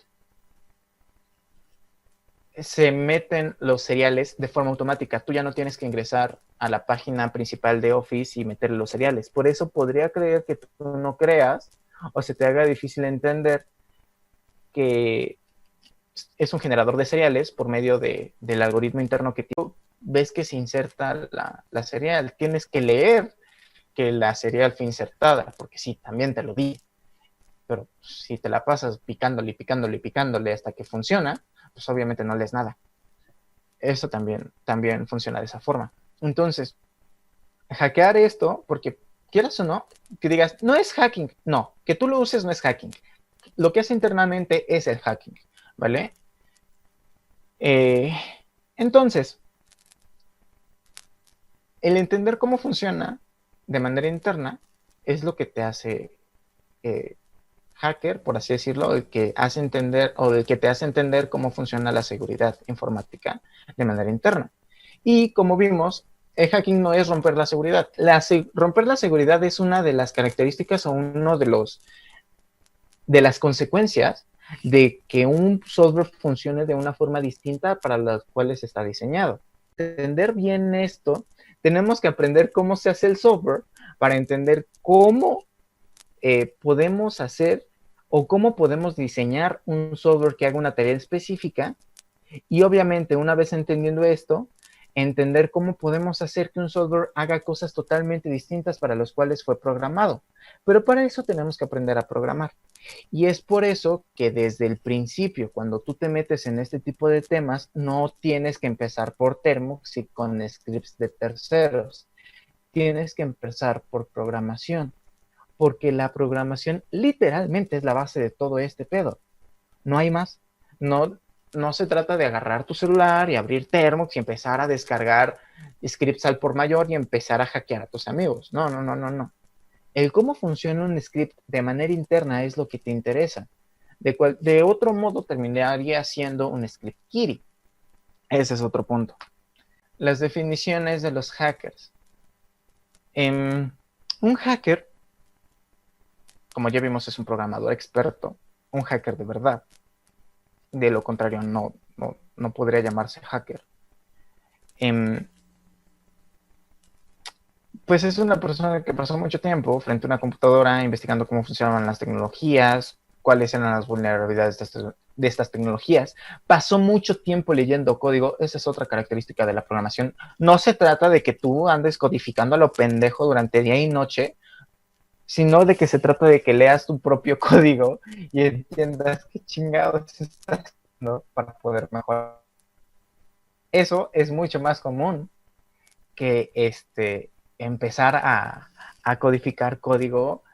se meten los seriales de forma automática. Tú ya no tienes que ingresar a la página principal de Office y meterle los seriales. Por eso podría creer que tú no creas o se te haga difícil entender que es un generador de seriales por medio del algoritmo interno que tú ves que se inserta la serial. Tienes que leer que la serial fue insertada, porque sí, también te lo di. Pero si te la pasas picándole, picándole, picándole hasta que funciona, pues obviamente no lees nada. Eso también funciona de esa forma. Entonces, hackear esto, porque quieras o no, que digas, no es hacking. No, que tú lo uses no es hacking. Lo que hace internamente es el hacking, ¿vale? Entonces, el entender cómo funciona de manera interna es lo que te hace hacker, por así decirlo, el que hace entender o el que te hace entender cómo funciona la seguridad informática de manera interna. Y como vimos, el hacking no es romper la seguridad. Romper la seguridad es una de las características o uno de las consecuencias de que un software funcione de una forma distinta para las cuales está diseñado. Entender bien esto, tenemos que aprender cómo se hace el software para entender cómo podemos hacer o cómo podemos diseñar un software que haga una tarea específica y obviamente una vez entendiendo esto, entender cómo podemos hacer que un software haga cosas totalmente distintas para las cuales fue programado. Pero para eso tenemos que aprender a programar. Y es por eso que desde el principio, cuando tú te metes en este tipo de temas, no tienes que empezar por Termux y con scripts de terceros. Tienes que empezar por programación, porque la programación literalmente es la base de todo este pedo. No hay más. No se trata de agarrar tu celular y abrir Termux y empezar a descargar scripts al por mayor y empezar a hackear a tus amigos. No, no, no, no, no. El cómo funciona un script de manera interna es lo que te interesa. De otro modo terminaría siendo un script kiddie. Ese es otro punto. Las definiciones de los hackers. Un hacker, como ya vimos, es un programador experto, un hacker de verdad. De lo contrario, no podría llamarse hacker. Pues es una persona que pasó mucho tiempo frente a una computadora investigando cómo funcionaban las tecnologías, cuáles eran las vulnerabilidades de estas tecnologías. Pasó mucho tiempo leyendo código. Esa es otra característica de la programación. No se trata de que tú andes codificando a lo pendejo durante día y noche, sino de que se trata de que leas tu propio código y entiendas qué chingados estás haciendo para poder mejorar. Eso es mucho más común que empezar a codificar código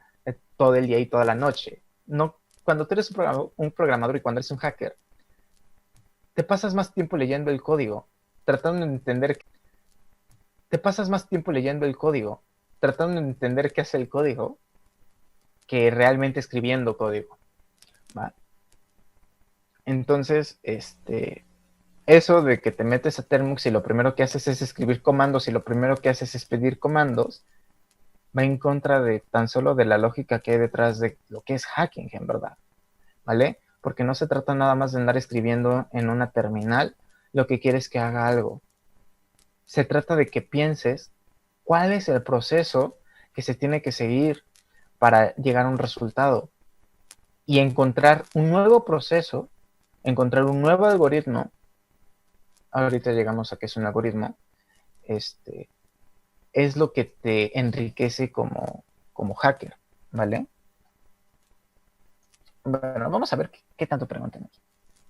todo el día y toda la noche. No, cuando tú eres un programador y cuando eres un hacker, te pasas más tiempo leyendo el código, tratando de entender. Te pasas más tiempo leyendo el código, tratando de entender qué hace el código, que realmente escribiendo código. ¿Va? Entonces, eso de que te metes a Termux y lo primero que haces es escribir comandos y lo primero que haces es pedir comandos, va en contra de tan solo de la lógica que hay detrás de lo que es hacking, en verdad, ¿vale? Porque no se trata nada más de andar escribiendo en una terminal lo que quieres que haga algo. Se trata de que pienses cuál es el proceso que se tiene que seguir para llegar a un resultado y encontrar un nuevo proceso, encontrar un nuevo algoritmo. Ahorita llegamos a qué es un algoritmo. Es lo que te enriquece como hacker, ¿vale? Bueno, vamos a ver qué tanto preguntan aquí.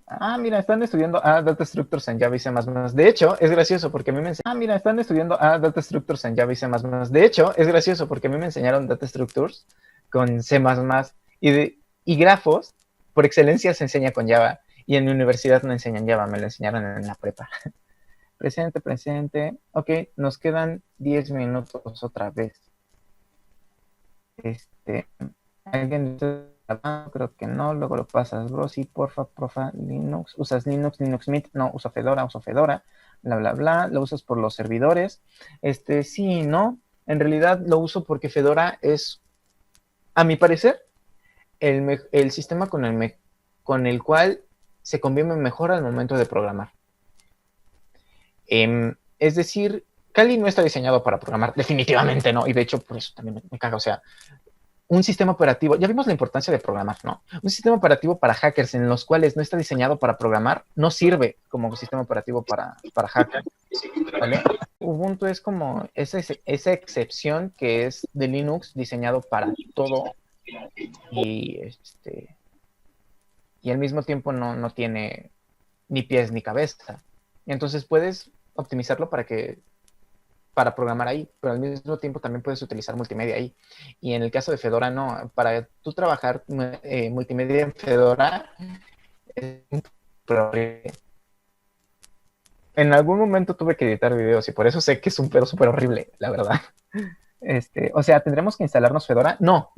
Ah, mira, están estudiando Data Structures en Java y C++. De hecho, es gracioso porque a mí me enseñaron... Ah, mira, están estudiando Data Structures en Java y C++. De hecho, es gracioso porque a mí me enseñaron Data Structures con C++ y grafos, por excelencia se enseña con Java. Y en mi universidad no enseñan Java, me lo enseñaron en la prepa. Presente, presente. Ok, nos quedan 10 minutos otra vez. ¿Alguien creo que no, luego lo pasas, bro, sí, porfa, Linux, ¿usas Linux, Linux Mint? No, uso Fedora, bla, bla, bla, lo usas por los servidores, sí, no, en realidad lo uso porque Fedora es, a mi parecer, el sistema con el cual se convive mejor al momento de programar. Es decir, Kali no está diseñado para programar, definitivamente no, y de hecho por eso también me caga, o sea, un sistema operativo, ya vimos la importancia de programar, ¿no? Un sistema operativo para hackers en los cuales no está diseñado para programar, no sirve como sistema operativo para hackers, ¿vale? Ubuntu es como esa excepción que es de Linux diseñado para todo y al mismo tiempo no tiene ni pies ni cabeza. Y entonces puedes optimizarlo para programar ahí, pero al mismo tiempo también puedes utilizar multimedia ahí. Y en el caso de Fedora, no. Para tú trabajar multimedia en Fedora, es horrible. En algún momento tuve que editar videos y por eso sé que es un pedo súper horrible, la verdad. O sea, ¿tendremos que instalarnos Fedora? No.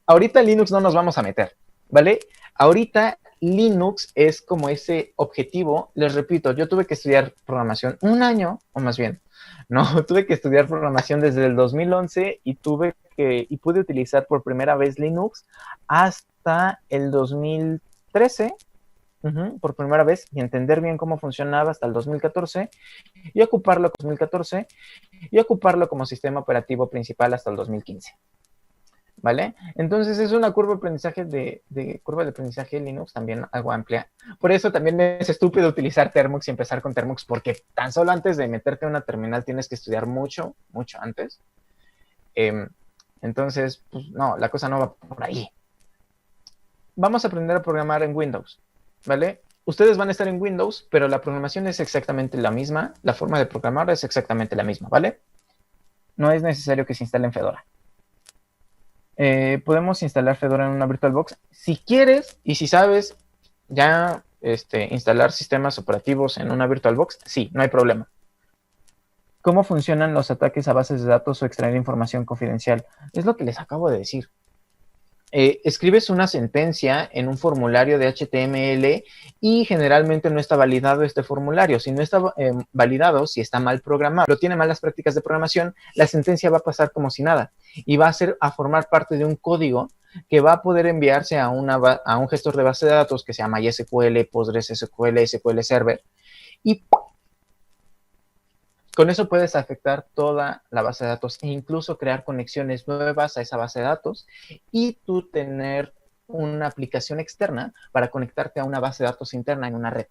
Ahorita Linux no nos vamos a meter, ¿vale? Ahorita Linux es como ese objetivo. Les repito, yo tuve que estudiar programación un año, o más bien, no, tuve que estudiar programación desde el 2011 y pude utilizar por primera vez Linux hasta el 2013, por primera vez, y entender bien cómo funcionaba hasta el 2014, y ocuparlo como sistema operativo principal hasta el 2015. ¿Vale? Entonces es una curva de aprendizaje curva de aprendizaje de Linux también algo amplia. Por eso también es estúpido utilizar Termux y empezar con Termux, porque tan solo antes de meterte a una terminal tienes que estudiar mucho antes. Entonces, pues no, la cosa no va por ahí. Vamos a aprender a programar en Windows, ¿vale? Ustedes van a estar en Windows, pero la programación es exactamente la misma, la forma de programar es exactamente la misma, ¿vale? No es necesario que se instale en Fedora. Podemos instalar Fedora en una VirtualBox. Si quieres y si sabes ya instalar sistemas operativos en una VirtualBox, sí, no hay problema. ¿Cómo funcionan los ataques a bases de datos o extraer información confidencial? Es lo que les acabo de decir. Escribes una sentencia en un formulario de HTML y generalmente no está validado este formulario. Si no está validado, si está mal programado, pero tiene malas prácticas de programación, la sentencia va a pasar como si nada y va a formar parte de un código que va a poder enviarse a un gestor de base de datos que se llama MySQL, PostgreSQL, SQL Server, y con eso puedes afectar toda la base de datos e incluso crear conexiones nuevas a esa base de datos y tú tener una aplicación externa para conectarte a una base de datos interna en una red.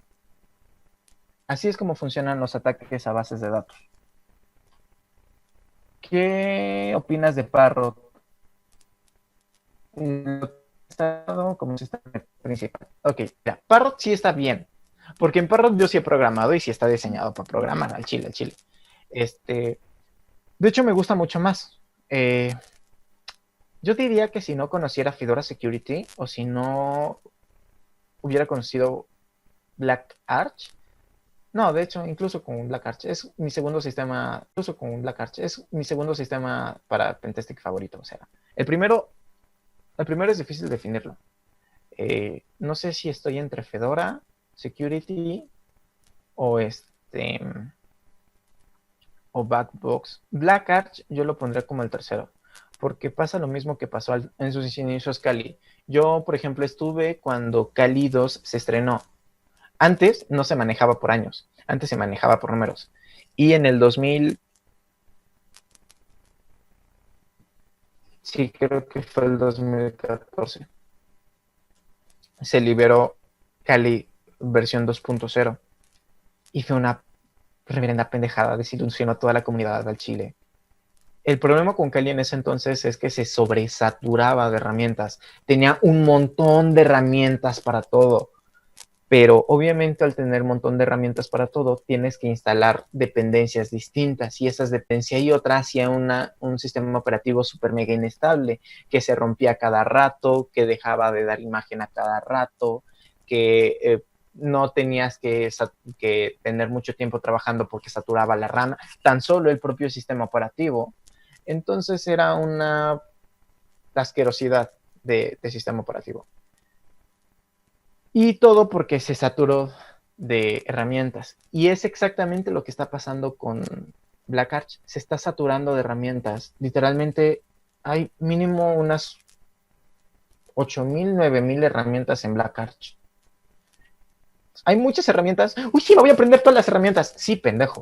Así es como funcionan los ataques a bases de datos. ¿Qué opinas de Parrot? Como sistema principal. Ok, ya. Parrot sí está bien, porque en Parrot yo sí he programado y sí está diseñado para programar al chile. De hecho, me gusta mucho más. Yo diría que si no conociera Fedora Security o si no hubiera conocido Black Arch, no, de hecho, incluso con Black Arch es mi segundo sistema, para pentesting favorito. O sea, el primero es difícil definirlo. No sé si estoy entre Fedora Security o o Backbox. Black Arch yo lo pondré como el tercero, porque pasa lo mismo que pasó en sus inicios Kali. Yo, por ejemplo, estuve cuando Kali 2 se estrenó. Antes no se manejaba por años, antes se manejaba por números. Y en el 2000, sí, creo que fue el 2014, se liberó Kali versión 2.0 y fue una reverenda pendejada, desilusionó a toda la comunidad del Chile. El problema con Kali en ese entonces es que se sobresaturaba de herramientas. Tenía un montón de herramientas para todo. Pero obviamente al tener un montón de herramientas para todo, tienes que instalar dependencias distintas y esas dependencias y otras hacía un sistema operativo súper mega inestable, que se rompía cada rato, que dejaba de dar imagen a cada rato, que no tenías que tener mucho tiempo trabajando porque saturaba la RAM, tan solo el propio sistema operativo. Entonces era una asquerosidad de sistema operativo. Y todo porque se saturó de herramientas. Y es exactamente lo que está pasando con Black Arch. Se está saturando de herramientas. Literalmente hay mínimo unas 8,000, 9,000 herramientas en Black Arch. Hay muchas herramientas. Uy, sí, me voy a aprender todas las herramientas. Sí, pendejo.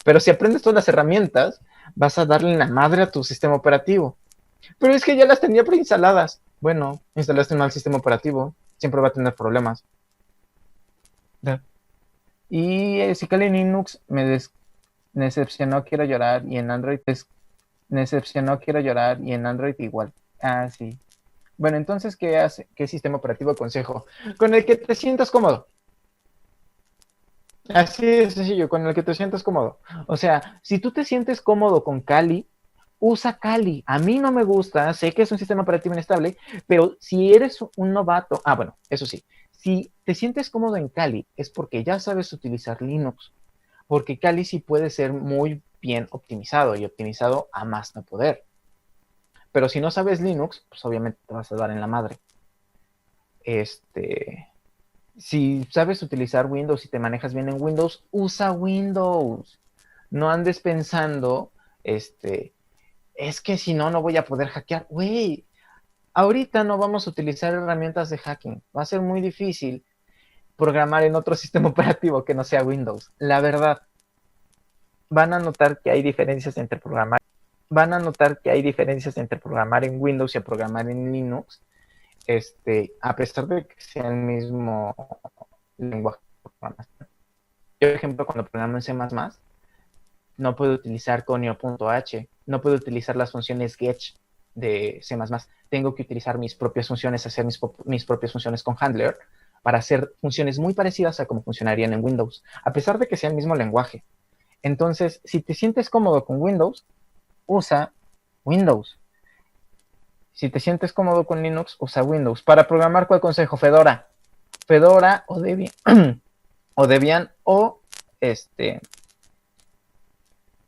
Pero si aprendes todas las herramientas, vas a darle la madre a tu sistema operativo. Pero es que ya las tenía preinstaladas. Bueno, instalaste un mal sistema operativo. Siempre va a tener problemas. Y si Kali Linux me decepcionó, quiero llorar. Y en Android me decepcionó, quiero llorar. Y en Android igual. Ah, sí. Bueno, entonces, ¿qué sistema operativo aconsejo? Con el que te sientas cómodo. Así de sencillo, con el que te sientas cómodo. O sea, si tú te sientes cómodo con Kali, usa Kali. A mí no me gusta, sé que es un sistema operativo inestable, pero si eres un novato, bueno, eso sí, si te sientes cómodo en Kali es porque ya sabes utilizar Linux, porque Kali sí puede ser muy bien optimizado y optimizado a más no poder. Pero si no sabes Linux, pues obviamente te vas a dar en la madre. Si sabes utilizar Windows y te manejas bien en Windows, usa Windows. No andes pensando, es que si no, no voy a poder hackear. Güey, ahorita no vamos a utilizar herramientas de hacking. Va a ser muy difícil programar en otro sistema operativo que no sea Windows. La verdad, van a notar que hay diferencias entre programar. Van a notar que hay diferencias entre programar en Windows y programar en Linux. A pesar de que sea el mismo lenguaje de programación. Yo, por ejemplo, cuando programo en C++, no puedo utilizar conio.h, no puedo utilizar las funciones get de C++. Tengo que utilizar mis propias funciones, hacer mis propias funciones con handler para hacer funciones muy parecidas a cómo funcionarían en Windows, a pesar de que sea el mismo lenguaje. Entonces, si te sientes cómodo con Windows, usa Windows. Si te sientes cómodo con Linux, usa Windows. Para programar, ¿cuál consejo? Fedora. Fedora o Debian. O Debian o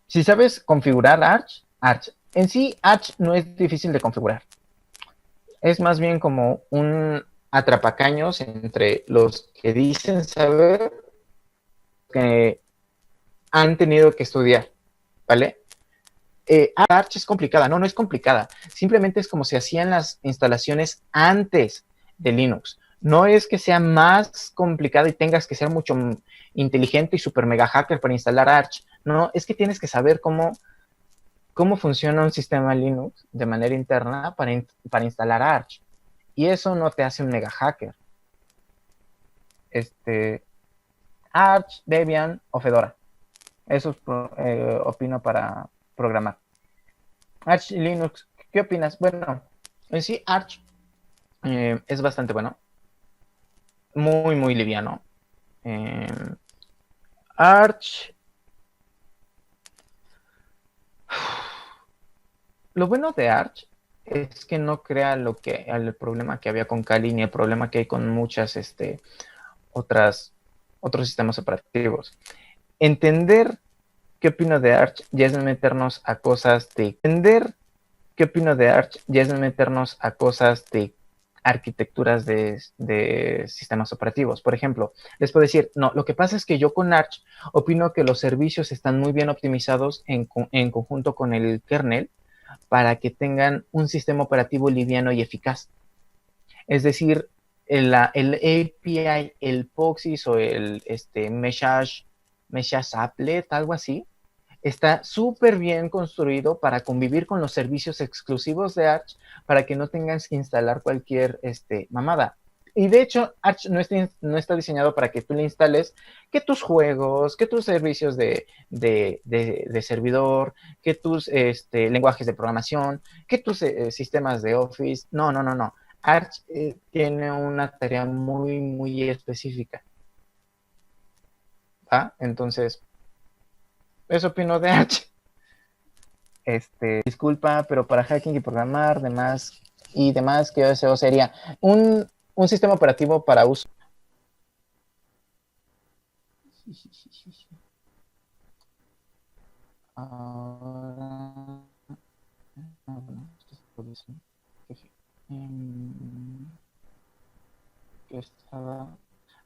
si sabes configurar Arch. En sí, Arch no es difícil de configurar. Es más bien como un atrapacaños entre los que dicen saber que han tenido que estudiar, ¿vale? Arch es complicada. No es complicada. Simplemente es como se hacían las instalaciones antes de Linux. No es que sea más complicada y tengas que ser mucho inteligente y super mega hacker para instalar Arch. No, es que tienes que saber cómo funciona un sistema Linux de manera interna para instalar Arch. Y eso no te hace un mega hacker. Arch, Debian o Fedora. Eso opino para programar. Arch y Linux, ¿qué opinas? Bueno, en sí Arch es bastante bueno. Muy, muy liviano. Arch. Lo bueno de Arch es que no crea el problema que había con Kali ni el problema que hay con muchas otros sistemas operativos. Entender qué opino de Arch ya es meternos a cosas de arquitecturas de sistemas operativos. Por ejemplo, les puedo decir, no, lo que pasa es que yo con Arch opino que los servicios están muy bien optimizados en conjunto con el kernel para que tengan un sistema operativo liviano y eficaz. Es decir, el API, el POSIX o el Meshage Applet, algo así, está súper bien construido para convivir con los servicios exclusivos de Arch para que no tengas que instalar cualquier mamada. Y de hecho, Arch no está diseñado para que tú le instales que tus juegos, que tus servicios de servidor, que tus lenguajes de programación, que tus sistemas de Office. No, no, no, no. Arch tiene una tarea muy, muy específica. ¿Va? Entonces, eso opino de Arch. Disculpa, pero para hacking y programar, demás que yo deseo sería un sistema operativo para uso. Ahora, que estaba.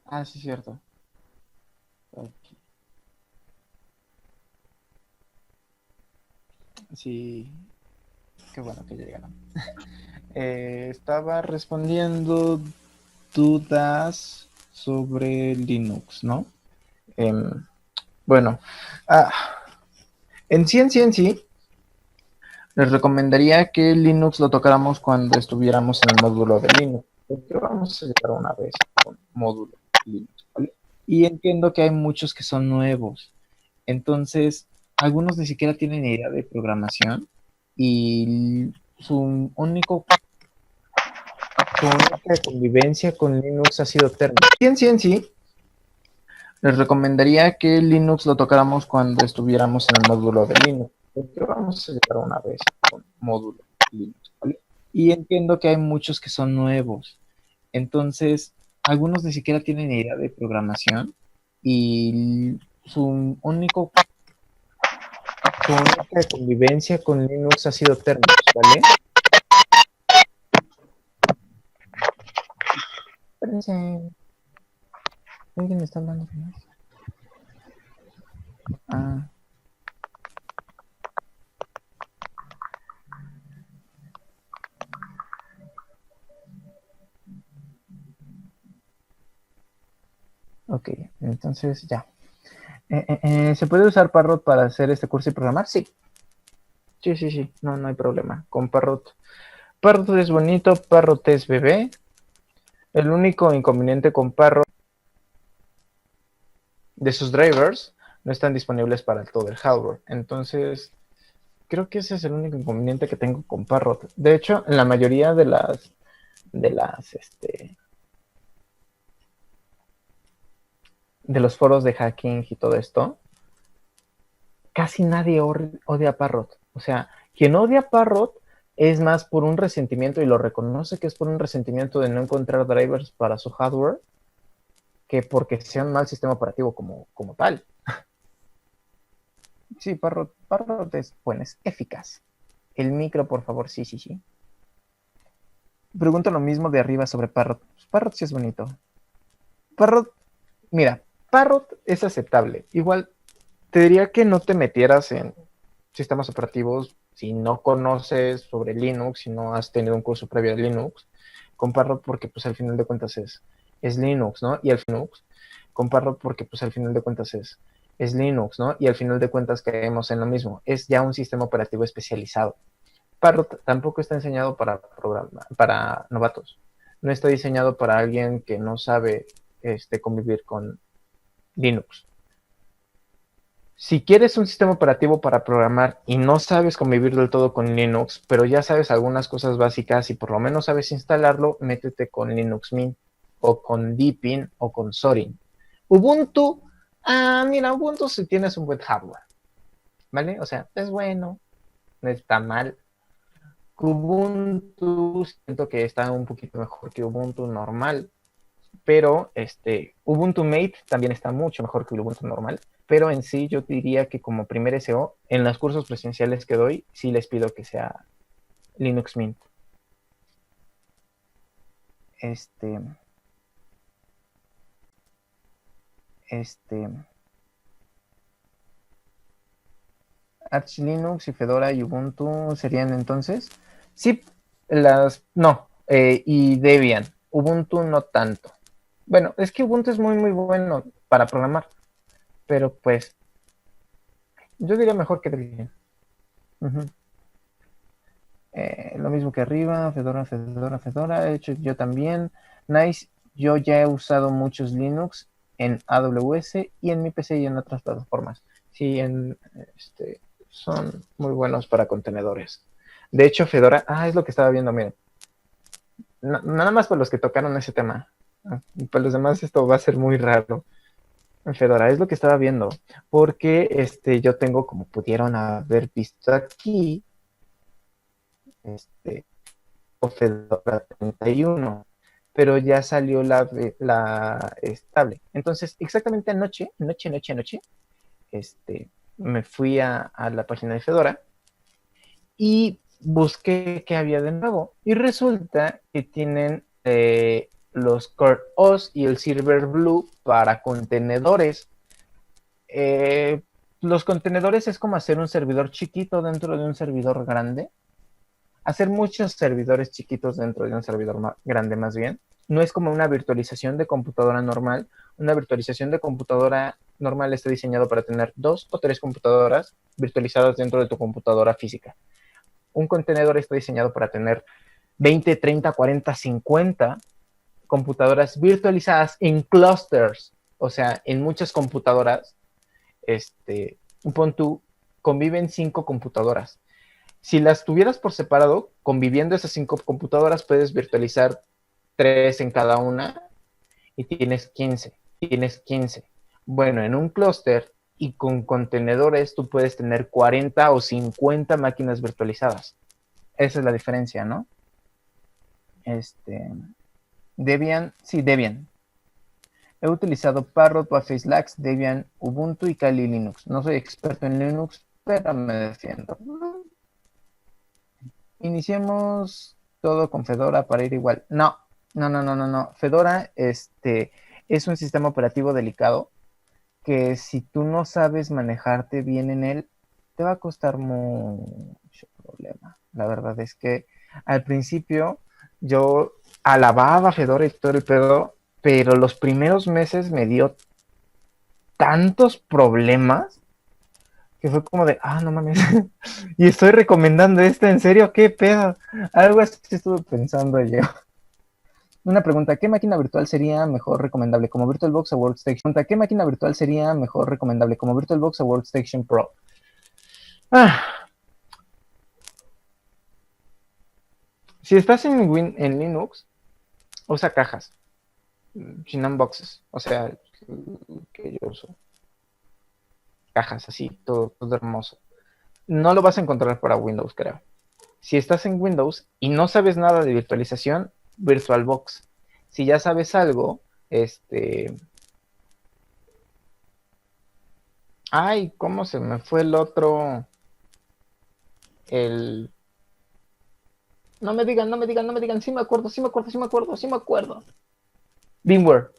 Ah, sí, cierto. Aquí. Sí, qué bueno que ya llegaron. Estaba respondiendo dudas sobre Linux, ¿no? Bueno, en sí, les recomendaría que Linux lo tocáramos cuando estuviéramos en el módulo de Linux, porque vamos a llegar una vez con módulo Linux, ¿vale? Y entiendo que hay muchos que son nuevos, entonces algunos ni siquiera tienen idea de programación y su única convivencia con Linux ha sido termo. En sí, les recomendaría que Linux lo tocáramos cuando estuviéramos en el módulo de Linux, porque vamos a llegar una vez con módulo Linux, ¿vale? Y entiendo que hay muchos que son nuevos, entonces algunos ni siquiera tienen idea de programación y su única convivencia con Linux ha sido termo, ¿vale? Espérense. ¿Alguien me está hablando? Ah. Ok, entonces ya. ¿Se puede usar Parrot para hacer este curso y programar? Sí. Sí. No hay problema. Con Parrot. Parrot es bonito, Parrot es bebé. El único inconveniente con Parrot de sus drivers no están disponibles para todo el hardware. Entonces, creo que ese es el único inconveniente que tengo con Parrot. De hecho, en la mayoría de los foros de hacking y todo esto, casi nadie odia Parrot. O sea, quien odia Parrot es más por un resentimiento, y lo reconoce que es por un resentimiento de no encontrar drivers para su hardware, que porque sea un mal sistema operativo como tal. Sí, Parrot es bueno, es eficaz. El micro, por favor, sí. Pregunto lo mismo de arriba sobre Parrot. Parrot sí es bonito. Parrot, mira, Parrot es aceptable. Igual, te diría que no te metieras en sistemas operativos si no conoces sobre Linux, si no has tenido un curso previo de Linux, con Parrot porque pues al final de cuentas es Linux, ¿no? Y al Linux, con Parrot porque pues al final de cuentas es Linux, ¿no? Y al final de cuentas caemos en lo mismo, es ya un sistema operativo especializado. Parrot tampoco está diseñado para novatos, no está diseñado para alguien que no sabe convivir con Linux. Si quieres un sistema operativo para programar y no sabes convivir del todo con Linux, pero ya sabes algunas cosas básicas y por lo menos sabes instalarlo, métete con Linux Mint o con Deepin o con Zorin. Ubuntu, mira, Ubuntu si tienes un buen hardware, ¿vale? O sea, es bueno, no está mal. Ubuntu siento que está un poquito mejor que Ubuntu normal, pero Ubuntu Mate también está mucho mejor que el Ubuntu normal, pero en sí yo diría que como primer SEO, en los cursos presenciales que doy, sí les pido que sea Linux Mint. Este, Arch Linux y Fedora y Ubuntu serían entonces, sí, y Debian, Ubuntu no tanto. Bueno, es que Ubuntu es muy, muy bueno para programar, pero pues yo diría mejor que Debian. Lo mismo que arriba, Fedora, he hecho yo también. Nice, yo ya he usado muchos Linux en AWS y en mi PC y en otras plataformas. Sí, son muy buenos para contenedores. De hecho, Fedora, es lo que estaba viendo, miren. Nada más para los que tocaron ese tema. Para los demás esto va a ser muy raro. Fedora, es lo que estaba viendo. Porque yo tengo, como pudieron haber visto aquí, Fedora 31, pero ya salió la estable. Entonces, exactamente anoche, me fui a la página de Fedora y busqué qué había de nuevo. Y resulta que tienen los Core OS y el Silverblue para contenedores. Los contenedores es como hacer un servidor chiquito dentro de un servidor grande. Hacer muchos servidores chiquitos dentro de un servidor grande más bien. No es como una virtualización de computadora normal. Una virtualización de computadora normal está diseñado para tener 2 o 3 computadoras virtualizadas dentro de tu computadora física. Un contenedor está diseñado para tener 20, 30, 40, 50 computadoras virtualizadas en clusters. O sea, en muchas computadoras, pon tú, conviven 5 computadoras. Si las tuvieras por separado, conviviendo esas 5 computadoras, puedes virtualizar 3 en cada una y tienes 15. Bueno, en un clúster y con contenedores tú puedes tener 40 o 50 máquinas virtualizadas. Esa es la diferencia, ¿no? Debian, sí, Debian. He utilizado Parrot, Waveslax, Lax, Debian, Ubuntu y Kali Linux. No soy experto en Linux, pero me defiendo. Iniciemos todo con Fedora para ir igual. No. Fedora es un sistema operativo delicado que si tú no sabes manejarte bien en él, te va a costar mucho problema. La verdad es que al principio yo alababa a Fedora y todo el pedo, pero los primeros meses me dio tantos problemas que fue como de, no mames, y estoy recomendando esto, ¿en serio? ¿Qué pedo? Algo así estuve pensando yo. Una pregunta, ¿qué máquina virtual sería mejor recomendable como VirtualBox o Workstation? ¿Qué máquina virtual sería mejor recomendable como VirtualBox o Workstation Pro? Si estás en Linux, usa cajas, sin unboxes, o sea, que yo uso. Cajas así, todo hermoso. No lo vas a encontrar para Windows, creo. Si estás en Windows y no sabes nada de virtualización, VirtualBox. Si ya sabes algo, ¿cómo se me fue el otro? No me digan. Sí me acuerdo. VMware.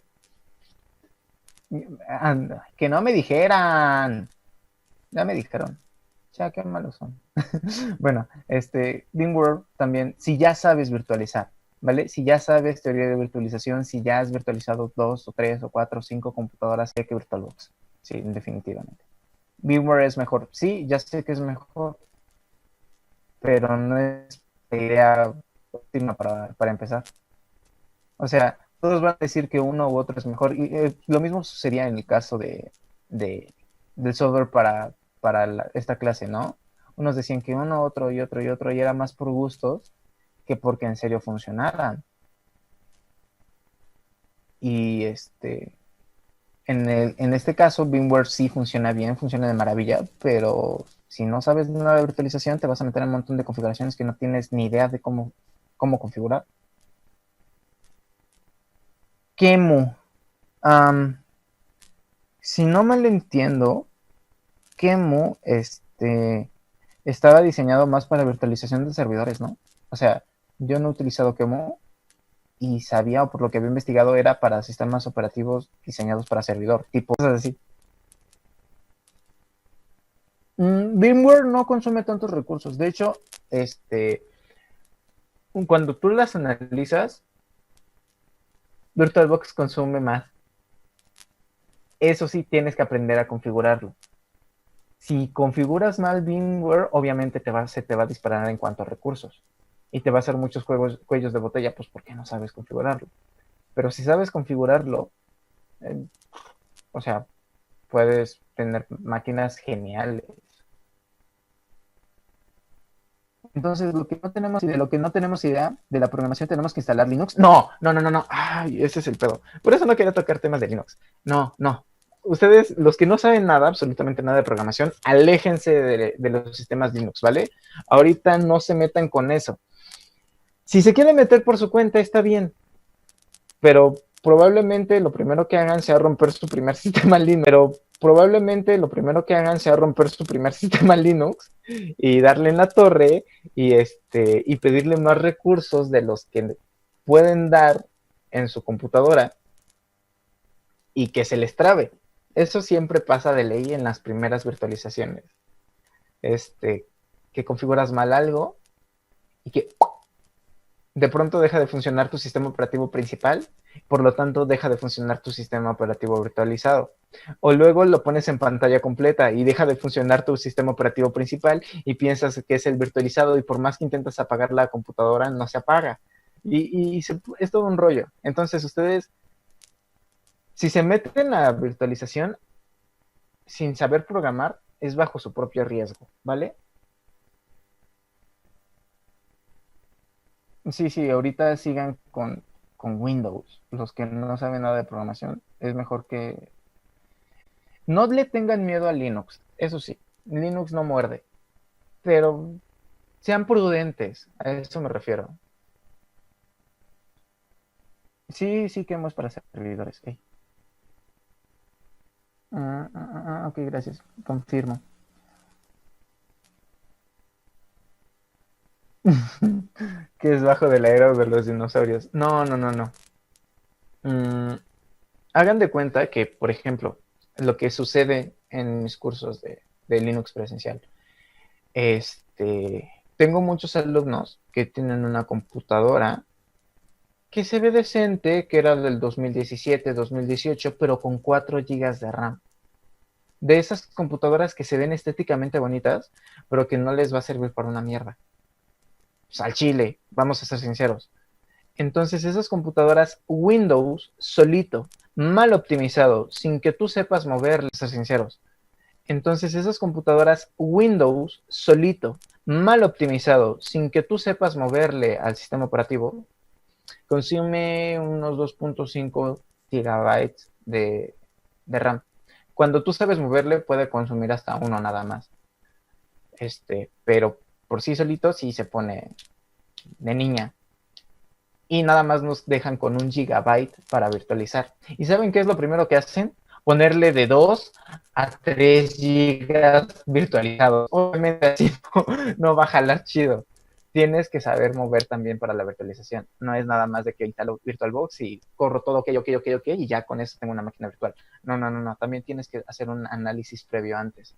Que no me dijeran. Ya me dijeron. Ya, qué malos son. Bueno, VMware también, si ya sabes virtualizar, ¿vale? Si ya sabes teoría de virtualización, si ya has virtualizado 2 o 3 o 4 o 5 computadoras, hay que VirtualBox. Sí, definitivamente. VMware es mejor. Sí, ya sé que es mejor, pero no es la idea óptima para empezar. O sea, todos van a decir que uno u otro es mejor. Y lo mismo sucedería en el caso del software para esta clase, ¿no? Unos decían que uno, otro y otro y otro, y era más por gustos que porque en serio funcionaran. Y en este caso, VMware sí funciona bien, funciona de maravilla, pero si no sabes nada de virtualización, te vas a meter en un montón de configuraciones que no tienes ni idea de cómo configurar. QEMU. Si no mal entiendo, QEMU estaba diseñado más para virtualización de servidores, ¿no? O sea, yo no he utilizado QEMU y sabía, o por lo que había investigado, era para sistemas operativos diseñados para servidor, tipo cosas así. VMware no consume tantos recursos. De hecho, cuando tú las analizas, VirtualBox consume más. Eso sí, tienes que aprender a configurarlo. Si configuras mal VMware, obviamente se te va a disparar en cuanto a recursos. Y te va a hacer muchos cuellos de botella, pues porque no sabes configurarlo. Pero si sabes configurarlo, eh, o sea, puedes tener máquinas geniales. Entonces, de lo que no tenemos idea de la programación, tenemos que instalar Linux. No, no, no, no, no. Ay, ese es el pedo. Por eso no quería tocar temas de Linux. No, no. Ustedes, los que no saben nada, absolutamente nada de programación, aléjense de los sistemas Linux, ¿vale? Ahorita no se metan con eso. Si se quieren meter por su cuenta, está bien, pero probablemente lo primero que hagan sea romper su primer sistema Linux. Pero probablemente lo primero que hagan sea romper su primer sistema Linux y darle en la torre y pedirle más recursos de los que pueden dar en su computadora y que se les trabe. Eso siempre pasa de ley en las primeras virtualizaciones. Este, que configuras mal algo y que de pronto deja de funcionar tu sistema operativo principal, por lo tanto deja de funcionar tu sistema operativo virtualizado. O luego lo pones en pantalla completa y deja de funcionar tu sistema operativo principal y piensas que es el virtualizado y por más que intentas apagar la computadora no se apaga. Es todo un rollo. Entonces ustedes, si se meten a virtualización sin saber programar, es bajo su propio riesgo, ¿vale? Sí, sí, ahorita sigan con Windows. Los que no saben nada de programación, es mejor que no le tengan miedo a Linux. Eso sí, Linux no muerde, pero sean prudentes, a eso me refiero. Sí, sí que hemos para servidores. Ey. Ok, gracias. Confirmo. Que es bajo de la era de los dinosaurios. No, no, no, no. Mm, hagan de cuenta que, por ejemplo, lo que sucede en mis cursos de Linux presencial. Tengo muchos alumnos que tienen una computadora que se ve decente, que era del 2017, 2018, pero con 4 gigas de RAM. De esas computadoras que se ven estéticamente bonitas, pero que no les va a servir para una mierda. Pues al chile, vamos a ser sinceros. Entonces esas computadoras Windows solito, mal optimizado, sin que tú sepas moverle, ser sinceros. Entonces esas computadoras Windows solito, mal optimizado, sin que tú sepas moverle al sistema operativo, consume unos 2.5 gigabytes de RAM. Cuando tú sabes moverle puede consumir hasta uno nada más. Pero por sí solito sí se pone de niña. Y nada más nos dejan con 1 gigabyte para virtualizar. ¿Y saben qué es lo primero que hacen? Ponerle de 2 a 3 gigas virtualizados. Obviamente así no va a jalar chido. Tienes que saber mover también para la virtualización. No es nada más de que instalo VirtualBox y corro todo ok, y ya con eso tengo una máquina virtual. No, no, no, no. También tienes que hacer un análisis previo antes.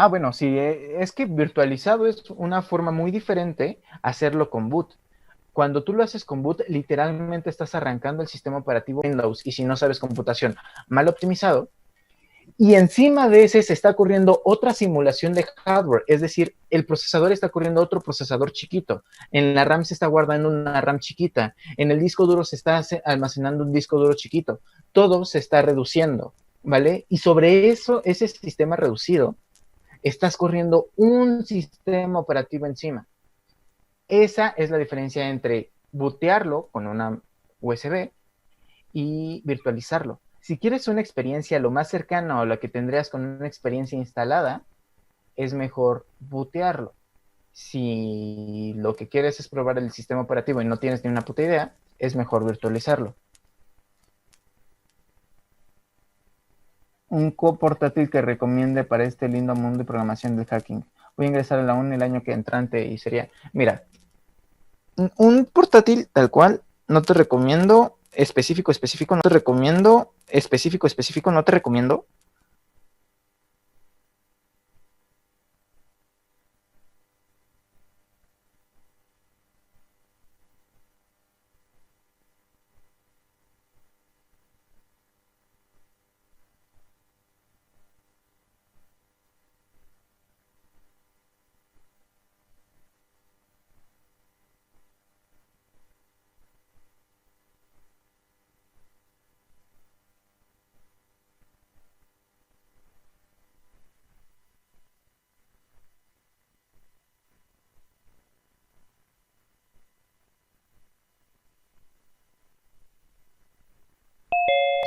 Bueno, sí, es que virtualizado es una forma muy diferente hacerlo con boot. Cuando tú lo haces con boot, literalmente estás arrancando el sistema operativo Windows y si no sabes computación mal optimizado. Y encima de ese se está corriendo otra simulación de hardware, es decir, el procesador está corriendo otro procesador chiquito, en la RAM se está guardando una RAM chiquita, en el disco duro se está almacenando un disco duro chiquito, todo se está reduciendo, ¿vale? Y sobre eso, ese sistema reducido, estás corriendo un sistema operativo encima. Esa es la diferencia entre bootearlo con una USB y virtualizarlo. Si quieres una experiencia lo más cercana a la que tendrías con una experiencia instalada, es mejor bootearlo. Si lo que quieres es probar el sistema operativo y no tienes ni una puta idea, es mejor virtualizarlo. Un portátil que recomiende para este lindo mundo de programación del hacking. Voy a ingresar a la UNI el año que entrante y sería, mira, un portátil tal cual, no te recomiendo específico, no te recomiendo específico, no te recomiendo.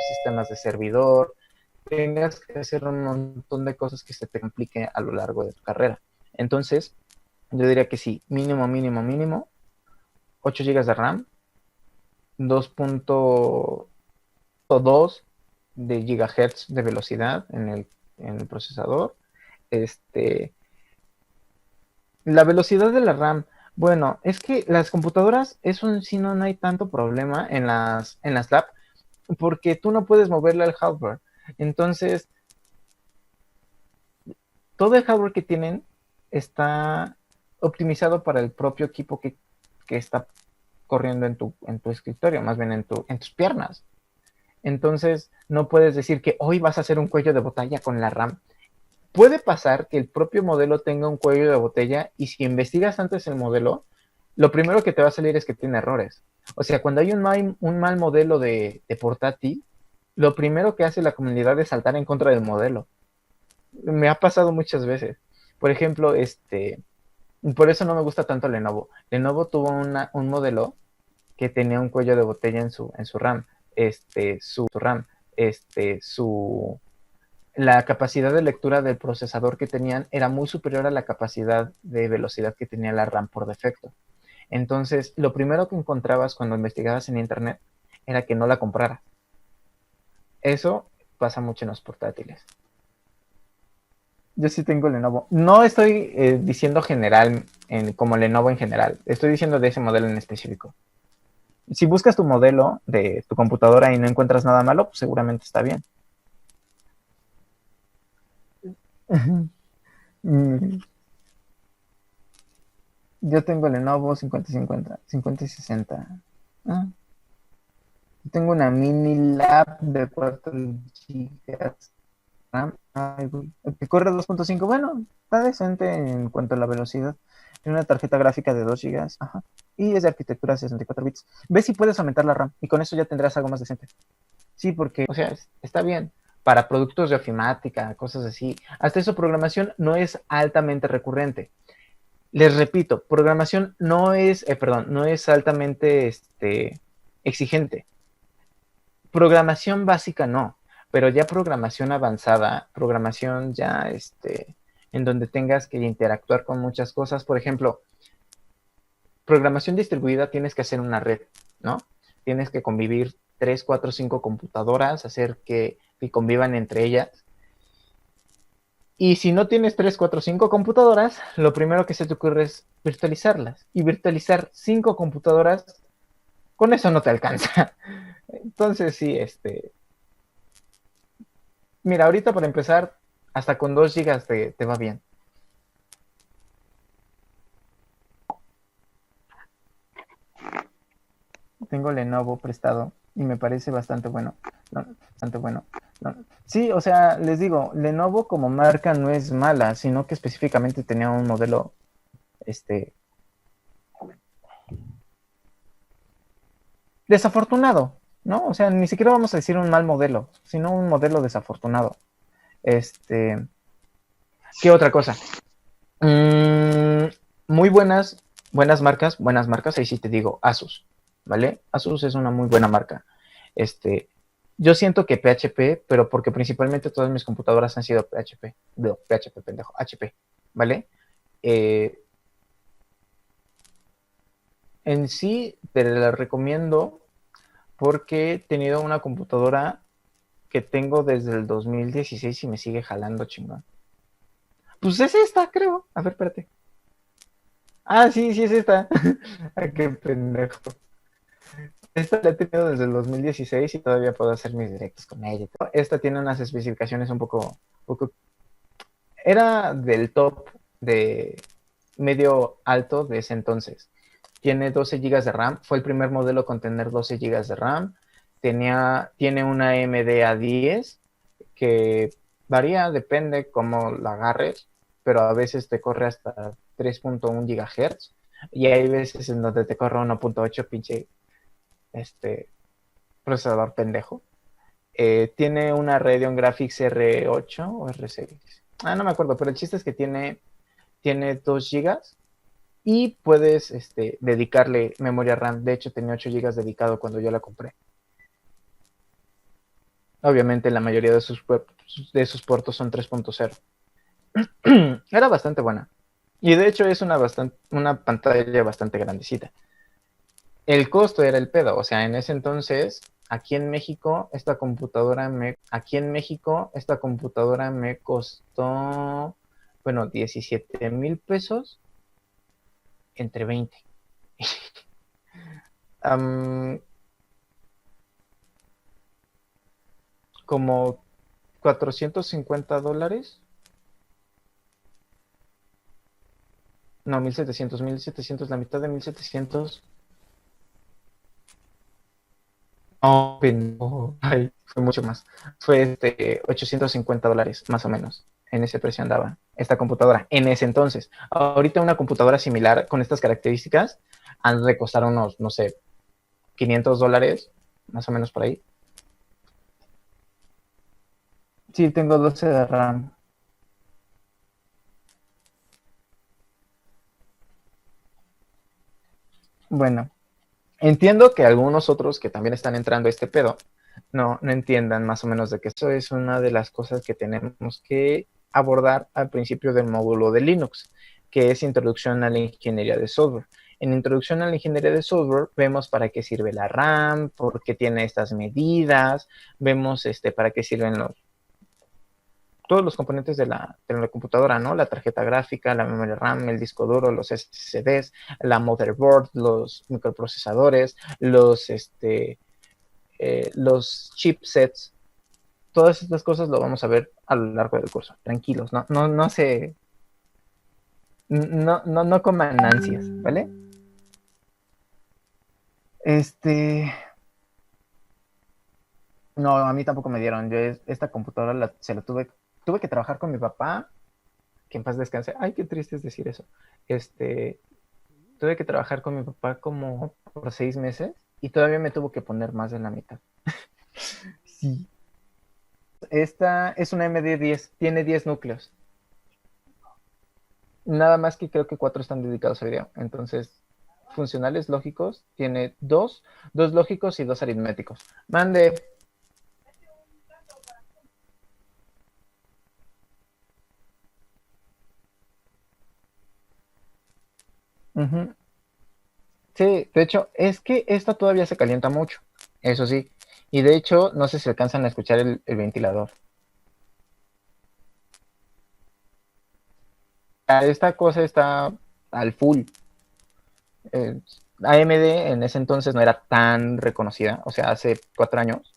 sistemas de servidor, tengas que hacer un montón de cosas que se te compliquen a lo largo de tu carrera. Entonces, yo diría que sí, mínimo, 8 GB de RAM, 2.2 de gigahertz de velocidad en el procesador. La velocidad de la RAM, bueno, es que las computadoras, eso en sí no hay tanto problema en las lab, porque tú no puedes moverle al hardware. Entonces, todo el hardware que tienen está optimizado para el propio equipo que está corriendo en tu escritorio, más bien en tus piernas. Entonces, no puedes decir que hoy vas a hacer un cuello de botella con la RAM. Puede pasar que el propio modelo tenga un cuello de botella y si investigas antes el modelo, lo primero que te va a salir es que tiene errores. O sea, cuando hay un mal modelo de portátil, lo primero que hace la comunidad es saltar en contra del modelo. Me ha pasado muchas veces. Por ejemplo, por eso no me gusta tanto Lenovo. Lenovo tuvo un modelo que tenía un cuello de botella en su RAM. Su RAM, la capacidad de lectura del procesador que tenían era muy superior a la capacidad de velocidad que tenía la RAM por defecto. Entonces, lo primero que encontrabas cuando investigabas en internet era que no la comprara. Eso pasa mucho en los portátiles. Yo sí tengo Lenovo. No estoy diciendo general, como Lenovo en general. Estoy diciendo de ese modelo en específico. Si buscas tu modelo de tu computadora y no encuentras nada malo, pues seguramente está bien. Yo tengo Lenovo 5050, 50 y 60. Ah, tengo una mini lab de 4 gigas RAM. Ay, que corre 2.5. Bueno, está decente en cuanto a la velocidad. Tiene una tarjeta gráfica de 2 gigas. Ajá. Y es de arquitectura 64 bits. Ve si puedes aumentar la RAM y con eso ya tendrás algo más decente. Sí, porque, o sea, está bien. Para productos de ofimática, cosas así. Hasta eso, programación no es altamente recurrente. Les repito, programación no es altamente exigente. Programación básica no, pero ya programación avanzada, programación ya en donde tengas que interactuar con muchas cosas. Por ejemplo, programación distribuida tienes que hacer una red, ¿no? Tienes que convivir 3, 4, 5 computadoras, hacer que convivan entre ellas. Y si no tienes 3, 4, 5 computadoras, lo primero que se te ocurre es virtualizarlas. Y virtualizar 5 computadoras, con eso no te alcanza. Entonces, sí, mira, ahorita para empezar, hasta con 2 gigas te va bien. Tengo Lenovo prestado y me parece bastante bueno. No, bastante bueno. No. Sí, o sea, les digo, Lenovo como marca no es mala, sino que específicamente tenía un modelo desafortunado, ¿no? O sea, ni siquiera vamos a decir un mal modelo, sino un modelo desafortunado. ¿Qué otra cosa? Muy buenas marcas, ahí sí te digo, Asus, ¿vale? Asus es una muy buena marca. Yo siento que PHP, pero porque principalmente todas mis computadoras han sido PHP, no, PHP, pendejo, HP, ¿vale? En sí te la recomiendo porque he tenido una computadora que tengo desde el 2016 y me sigue jalando chingón. Pues es esta, creo. A ver, espérate. Ah, sí, sí es esta. Ay, qué pendejo. Esta la he tenido desde el 2016 y todavía puedo hacer mis directos con ella. Esta tiene unas especificaciones un poco. Era del top de medio alto de ese entonces. Tiene 12 GB de RAM. Fue el primer modelo con tener 12 GB de RAM. Tiene una AMD A10 que varía, depende cómo la agarres, pero a veces te corre hasta 3.1 GHz y hay veces en donde te corre 1.8 pinche procesador pendejo. Tiene una Radeon Graphics R8 o R6. No me acuerdo, pero el chiste es que tiene 2 gigas y puedes dedicarle memoria RAM. De hecho, tenía 8 gigas dedicado cuando yo la compré. Obviamente la mayoría de sus puertos son 3.0. Era bastante buena. Y de hecho es una pantalla bastante grandecita. El costo era el pedo, o sea, en ese entonces, aquí en México, esta computadora me costó, bueno, 17,000 pesos entre 20. Am, como $450. No, 1,700, la mitad de 1,700. No, no, ay, fue mucho más. Fue $850, más o menos. En ese precio andaba esta computadora, en ese entonces. Ahorita una computadora similar con estas características han de costar unos, no sé, $500, más o menos por ahí. Sí, tengo 12 de RAM. Bueno, entiendo que algunos otros que también están entrando a este pedo no entiendan más o menos de que eso es una de las cosas que tenemos que abordar al principio del módulo de Linux, que es Introducción a la Ingeniería de Software. En Introducción a la Ingeniería de Software vemos para qué sirve la RAM, por qué tiene estas medidas, vemos para qué sirven todos los componentes de la computadora, ¿no? La tarjeta gráfica, la memoria RAM, el disco duro, los SSDs, la motherboard, los microprocesadores, los chipsets. Todas estas cosas lo vamos a ver a lo largo del curso. Tranquilos, no coman ansias, ¿vale? No, a mí tampoco me dieron. Yo esta computadora se la tuve que trabajar con mi papá, que en paz descanse. Ay, qué triste es decir eso. Este, tuve que trabajar con mi papá como por 6 meses y todavía me tuvo que poner más de la mitad. Sí. Esta es una MD10, tiene 10 núcleos. Nada más que creo que 4 están dedicados a video. Entonces, funcionales lógicos, tiene dos lógicos y 2 aritméticos. Mande. Ujú. Sí, de hecho, es que esta todavía se calienta mucho, eso sí. Y de hecho, no sé si alcanzan a escuchar el ventilador. Esta cosa está al full. Eh, AMD en ese entonces no era tan reconocida, o sea, hace 4 años,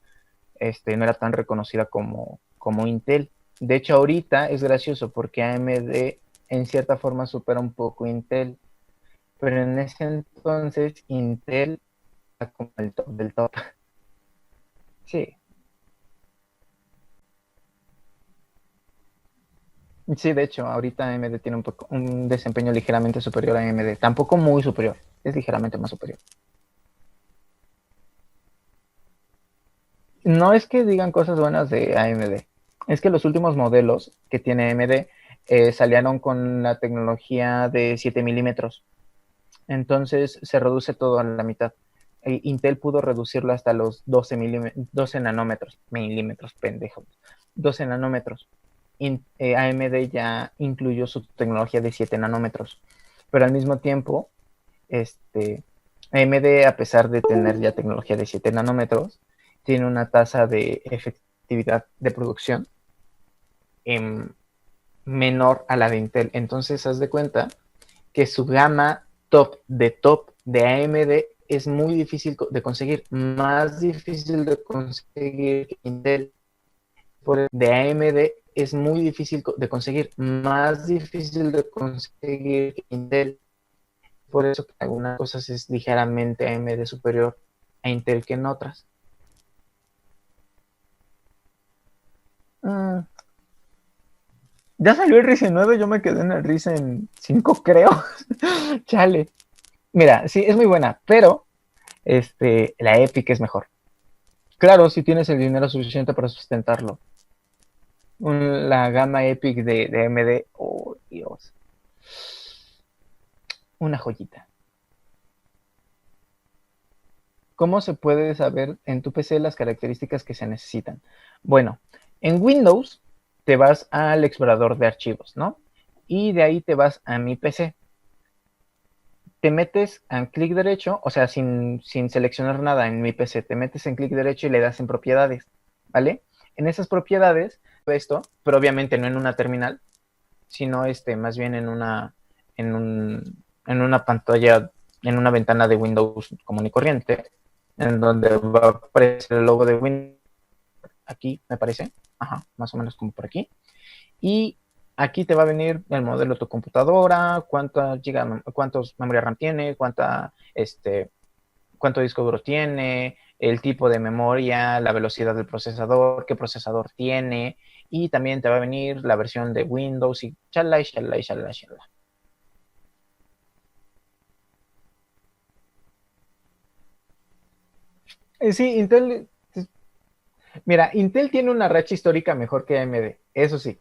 no era tan reconocida como Intel. De hecho, ahorita es gracioso porque AMD en cierta forma supera un poco Intel, pero en ese entonces Intel era como el top del top. Sí, sí, de hecho, ahorita AMD tiene un desempeño ligeramente superior a AMD, tampoco muy superior, es ligeramente más superior. No es que digan cosas buenas de AMD, es que los últimos modelos que tiene AMD salieron con la tecnología de 7 milímetros, entonces se reduce todo a la mitad. Intel pudo reducirlo hasta los 12 nanómetros, milímetros, pendejos, 12 nanómetros. AMD ya incluyó su tecnología de 7 nanómetros, pero al mismo tiempo, AMD, a pesar de tener ya tecnología de 7 nanómetros, tiene una tasa de efectividad de producción menor a la de Intel. Entonces, haz de cuenta que su gama top de AMD es muy difícil de conseguir, más difícil de conseguir que Intel. De AMD es muy difícil de conseguir, más difícil de conseguir que Intel. Por eso que en algunas cosas es ligeramente AMD superior a Intel que en otras. Mm, ya salió el Ryzen 9, yo me quedé en el Ryzen 5, creo. Chale. Mira, sí, es muy buena, pero la Epic es mejor. Claro, si tienes el dinero suficiente para sustentarlo. La gama Epic de AMD, oh Dios, una joyita. ¿cómo se puede saber en tu PC las características que se necesitan? Bueno, en Windows te vas al explorador de archivos, ¿no? Y de ahí te vas a mi PC. Te metes en clic derecho, o sea, sin seleccionar nada en mi PC, te metes en clic derecho y le das en propiedades, ¿vale? En esas propiedades, esto, pero obviamente no en una terminal, sino más bien en una pantalla, en una ventana de Windows común y corriente, en donde va a aparecer el logo de Windows, aquí me parece, ajá, más o menos como por aquí, y aquí te va a venir el modelo de tu computadora, cuántos memoria RAM tiene, cuánto disco duro tiene, el tipo de memoria, la velocidad del procesador, qué procesador tiene, y también te va a venir la versión de Windows y chala, y chala, y chala, y chala. Sí, Intel, mira, Intel tiene una racha histórica mejor que AMD, eso sí.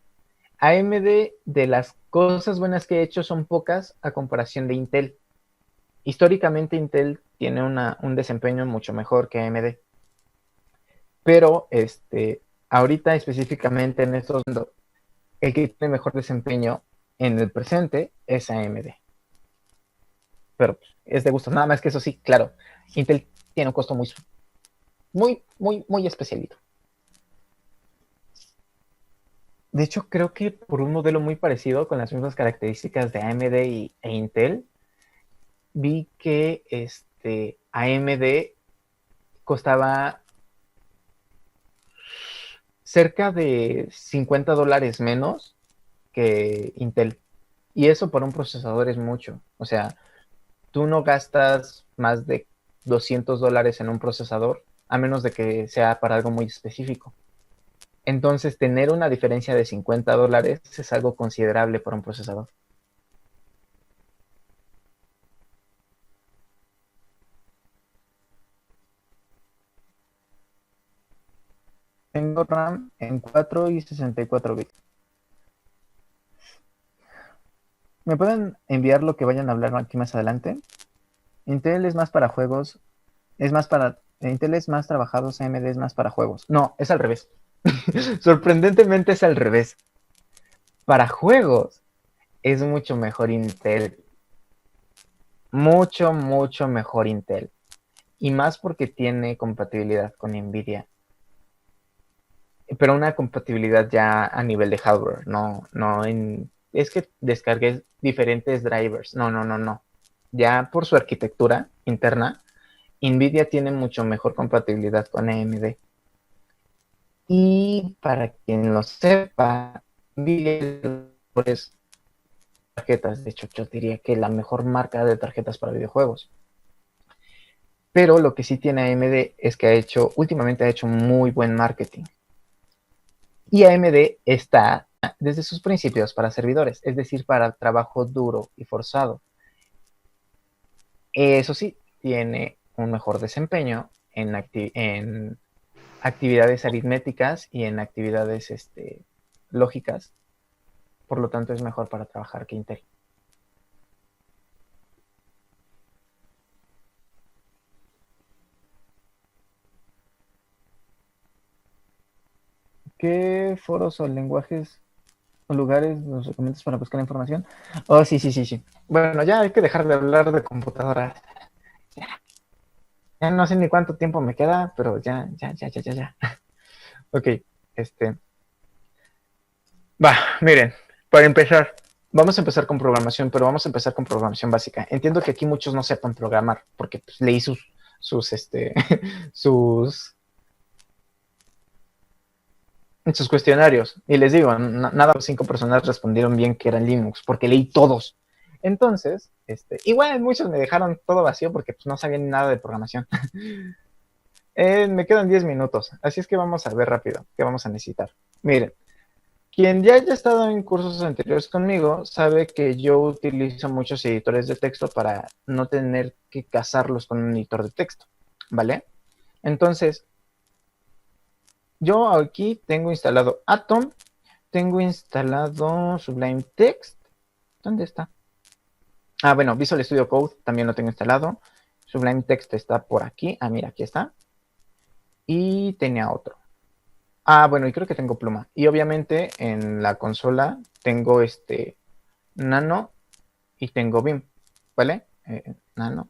AMD, de las cosas buenas que he hecho, son pocas a comparación de Intel. Históricamente Intel tiene un desempeño mucho mejor que AMD. Pero ahorita específicamente en estos momentos, el que tiene mejor desempeño en el presente es AMD. Pero es de gusto. Nada más que eso sí, claro, Intel tiene un costo muy, muy, muy, muy especialito. De hecho, creo que por un modelo muy parecido, con las mismas características de AMD e Intel, vi que AMD costaba cerca de $50 menos que Intel. Y eso por un procesador es mucho. O sea, tú no gastas más de $200 en un procesador, a menos de que sea para algo muy específico. Entonces, tener una diferencia de $50 es algo considerable para un procesador. Tengo RAM en 4 y 64 bits. ¿Me pueden enviar lo que vayan a hablar aquí más adelante? Intel es más para juegos, Intel es más trabajados, AMD es más para juegos. No, es al revés. Sorprendentemente es al revés. Para juegos es mucho mejor Intel. Mucho, mucho mejor Intel. Y más porque tiene compatibilidad con Nvidia. Pero una compatibilidad ya a nivel de hardware, es que descargué diferentes drivers. No, no, no, no. Ya por su arquitectura interna, Nvidia tiene mucho mejor compatibilidad con AMD. Y para quien lo sepa, Nvidia es tarjetas. De hecho, yo diría que la mejor marca de tarjetas para videojuegos. Pero lo que sí tiene AMD es que últimamente ha hecho muy buen marketing. Y AMD está desde sus principios para servidores, es decir, para trabajo duro y forzado. Eso sí, tiene un mejor desempeño en actividades aritméticas y en actividades lógicas. Por lo tanto, es mejor para trabajar que Intel. ¿Qué foros o lenguajes o lugares nos recomiendas para buscar información? Oh, sí, sí, sí, sí. Bueno, ya hay que dejar de hablar de computadoras. Ya no sé ni cuánto tiempo me queda, pero ya, ya, ya, ya, ya, ya. Ok, este. Va, miren, para empezar, vamos a empezar con programación, pero vamos a empezar con programación básica. Entiendo que aquí muchos no sepan programar, porque pues, leí sus, sus, sus cuestionarios. Y les digo, nada más 5 personas respondieron bien que eran Linux, porque leí todos. Entonces, igual muchos me dejaron todo vacío porque pues, no sabían nada de programación. Me quedan 10 minutos, así es que vamos a ver rápido qué vamos a necesitar. Miren, quien ya haya estado en cursos anteriores conmigo sabe que yo utilizo muchos editores de texto para no tener que casarlos con un editor de texto, ¿vale? Entonces, yo aquí tengo instalado Atom, tengo instalado Sublime Text. ¿Dónde está? Ah, bueno, Visual Studio Code también lo tengo instalado. Sublime Text está por aquí. Ah, mira, aquí está. Y tenía otro. Ah, bueno, y creo que tengo Pluma. Y obviamente en la consola tengo Nano y tengo BIM, ¿vale? Nano.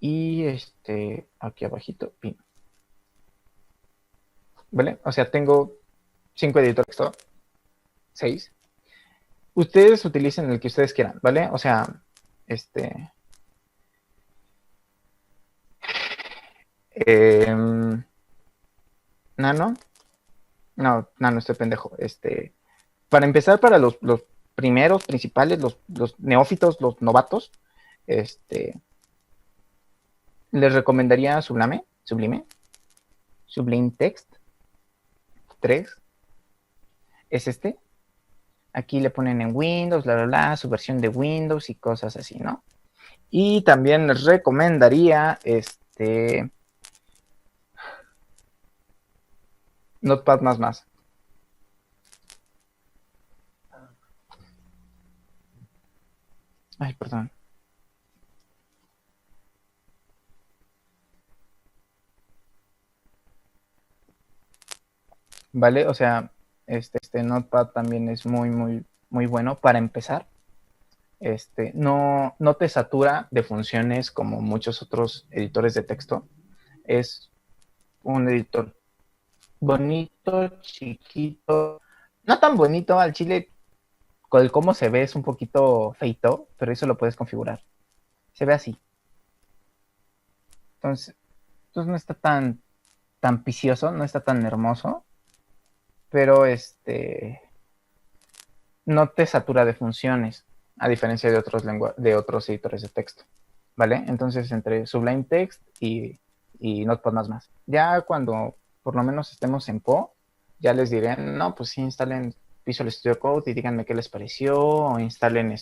Y aquí abajito, BIM. ¿Vale? O sea, tengo 5 editores, 6. Ustedes utilicen el que ustedes quieran, ¿vale? O sea, Nano. No, Nano, estoy pendejo. Para empezar, para los primeros, principales, los neófitos, los novatos, les recomendaría Sublime Text 3. Es Aquí le ponen en Windows, su versión de Windows y cosas así, ¿no? Y también les recomendaría Notepad++. Ay, perdón. ¿Vale? O sea, este Notepad también es muy, muy, muy bueno para empezar. No te satura de funciones como muchos otros editores de texto. Es un editor bonito, chiquito, no tan bonito al chile, con el cómo se ve es un poquito feito, pero eso lo puedes configurar. Se ve así. Entonces no está tan vicioso, no está tan hermoso, pero no te satura de funciones, a diferencia de otros editores de texto, ¿vale? Entonces, entre Sublime Text y Notepad++. Ya cuando por lo menos estemos en Po, ya les diré, no, pues sí, instalen Visual Studio Code y díganme qué les pareció, o instalen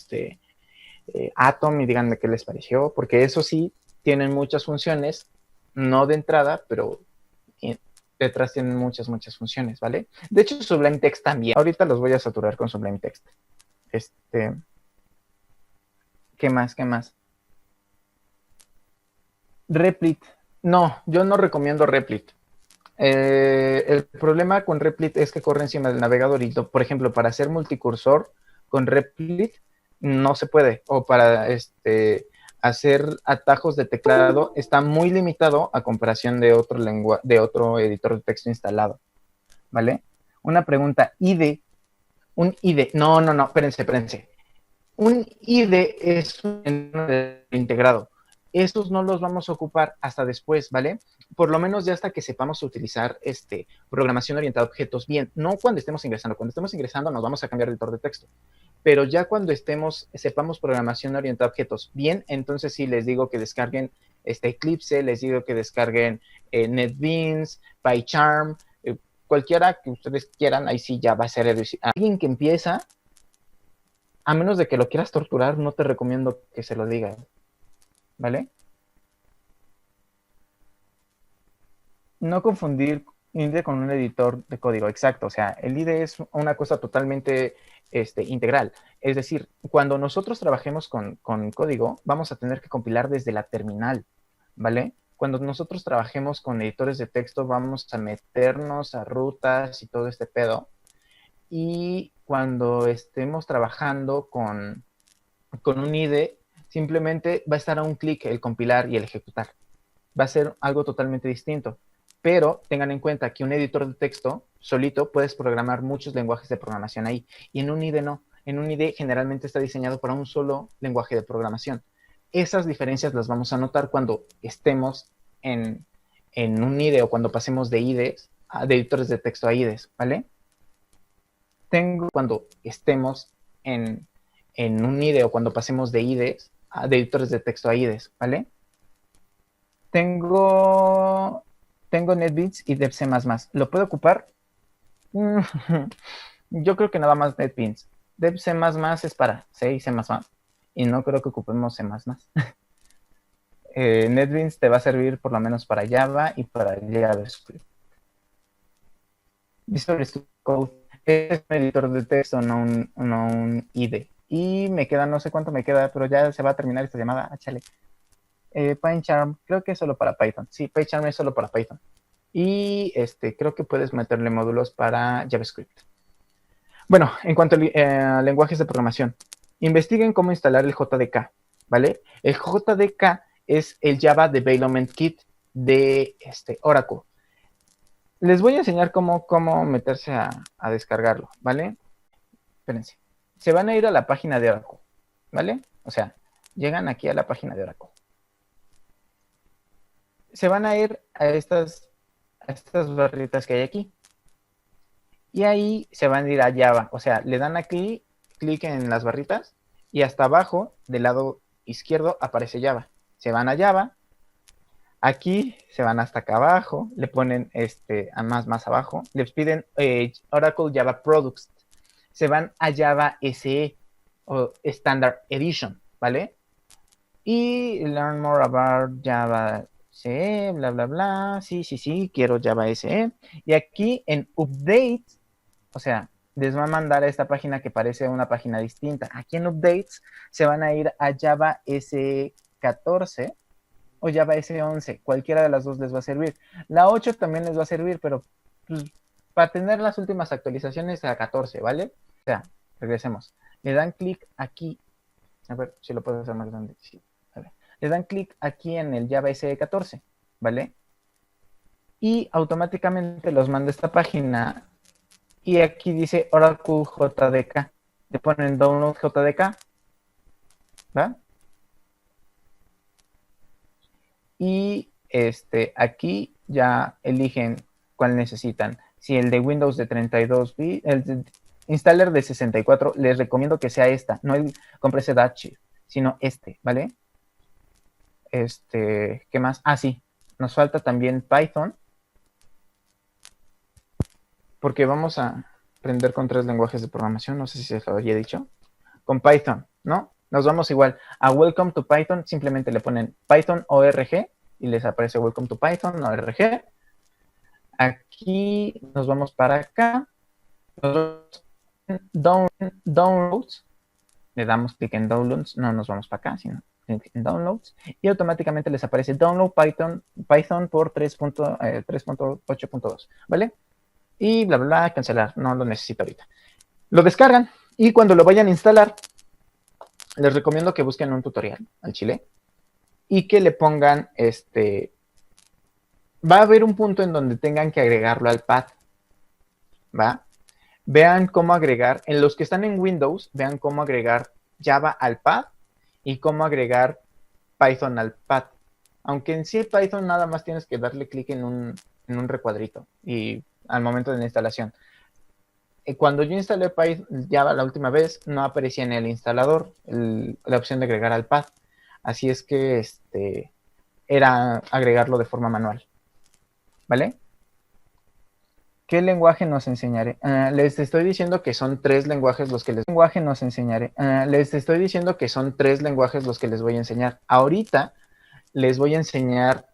Atom y díganme qué les pareció, porque eso sí, tienen muchas funciones, no de entrada, pero detrás tienen muchas, muchas funciones, ¿vale? De hecho, Sublime Text también. Ahorita los voy a saturar con Sublime Text. ¿Qué más? ¿Qué más? Replit. No, yo no recomiendo Replit. El problema con Replit es que corre encima del navegador y, por ejemplo, para hacer multicursor con Replit no se puede. O para hacer atajos de teclado está muy limitado a comparación de otro editor de texto instalado. ¿Vale? Una pregunta, un IDE, no, espérense. Un IDE es un integrado. Estos no los vamos a ocupar hasta después, ¿vale? Por lo menos ya hasta que sepamos utilizar programación orientada a objetos bien, no cuando estemos ingresando. Cuando estemos ingresando nos vamos a cambiar de editor de texto. Pero ya cuando sepamos programación orientada a objetos bien, entonces sí les digo que descarguen Eclipse, les digo que descarguen NetBeans, PyCharm, cualquiera que ustedes quieran, ahí sí ya va a ser alguien que empieza, a menos de que lo quieras torturar, no te recomiendo que se lo diga, ¿vale? No confundir IDE con un editor de código, exacto. O sea, el IDE es una cosa totalmente integral. Es decir, cuando nosotros trabajemos con código, vamos a tener que compilar desde la terminal, ¿vale? Cuando nosotros trabajemos con editores de texto, vamos a meternos a rutas y todo este pedo. Y cuando estemos trabajando con un IDE, simplemente va a estar a un clic el compilar y el ejecutar. Va a ser algo totalmente distinto. Pero tengan en cuenta que un editor de texto solito puedes programar muchos lenguajes de programación ahí. Y en un IDE no. En un IDE generalmente está diseñado para un solo lenguaje de programación. Esas diferencias las vamos a notar cuando estemos en un IDE o cuando pasemos de IDEs, de editores de texto a IDEs, ¿vale? Cuando estemos en un IDE o cuando pasemos de IDEs, de editores de texto a IDEs, ¿vale? Tengo NetBeans y DevC++. ¿Lo puedo ocupar? Yo creo que nada más NetBeans. DevC++ es para C y C++. Y no creo que ocupemos C++. NetBeans te va a servir por lo menos para Java y para JavaScript. Visual Studio Code es un editor de texto, no un IDE. Y me queda, no sé cuánto me queda, pero ya se va a terminar esta llamada. Échale. PyCharm, creo que es solo para Python. Sí, PyCharm es solo para Python. Y creo que puedes meterle módulos para JavaScript. Bueno, en cuanto a lenguajes de programación, investiguen cómo instalar el JDK, ¿vale? El JDK es el Java Development Kit de Oracle. Les voy a enseñar cómo meterse a descargarlo, ¿vale? Espérense. Se van a ir a la página de Oracle, ¿vale? O sea, llegan aquí a la página de Oracle. Se van a ir a estas barritas que hay aquí. Y ahí se van a ir a Java. O sea, le dan aquí, clic en las barritas y hasta abajo, del lado izquierdo, aparece Java. Se van a Java. Aquí se van hasta acá abajo, le ponen a más abajo, les piden Oracle Java Products. Se van a Java SE o Standard Edition, ¿vale? Y learn more about Java SE, bla, bla, bla. Sí, quiero Java SE. Y aquí en Updates, o sea, les va a mandar a esta página que parece una página distinta. Aquí en Updates se van a ir a Java SE 14 o Java S11, cualquiera de las dos les va a servir. La 8 también les va a servir, pero pues, para tener las últimas actualizaciones a 14, ¿vale? O sea, regresemos. Le dan clic aquí, a ver si lo puedo hacer más grande. Sí. A ver. Le dan clic aquí en el Java SE14, ¿vale? Y automáticamente los manda a esta página y aquí dice Oracle JDK. Le ponen Download JDK, ¿va? Y aquí ya eligen cuál necesitan. Si el de Windows de 32 bits, el installer de 64, les recomiendo que sea esta, no el compressed archive, sino ¿vale? ¿Qué más? Ah, sí, nos falta también Python, porque vamos a aprender con 3 lenguajes de programación, no sé si se lo había dicho. Con Python, ¿no? Nos vamos igual a Welcome to Python, simplemente le ponen Python ORG y les aparece Welcome to Python ORG. Aquí nos vamos para acá. Downloads. Le damos clic en Downloads. No nos vamos para acá, sino en Downloads. Y automáticamente les aparece Download Python por 3.8.2. ¿Vale? Y bla, bla, bla, cancelar. No lo necesito ahorita. Lo descargan. Y cuando lo vayan a instalar, les recomiendo que busquen un tutorial al chile. Y que le pongan va a haber un punto en donde tengan que agregarlo al pad, ¿va? Vean cómo agregar, en los que están en Windows, vean cómo agregar Java al pad y cómo agregar Python al pad. Aunque en sí Python nada más tienes que darle clic en un recuadrito y al momento de la instalación. Cuando yo instalé Java la última vez, no aparecía en el instalador la opción de agregar al pad. Así es que era agregarlo de forma manual. ¿Vale? ¿Qué lenguaje nos enseñaré? Les estoy diciendo que son 3 lenguajes los que les enseñaré. Les estoy diciendo que son 3 lenguajes los que les voy a enseñar. Ahorita les voy a enseñar,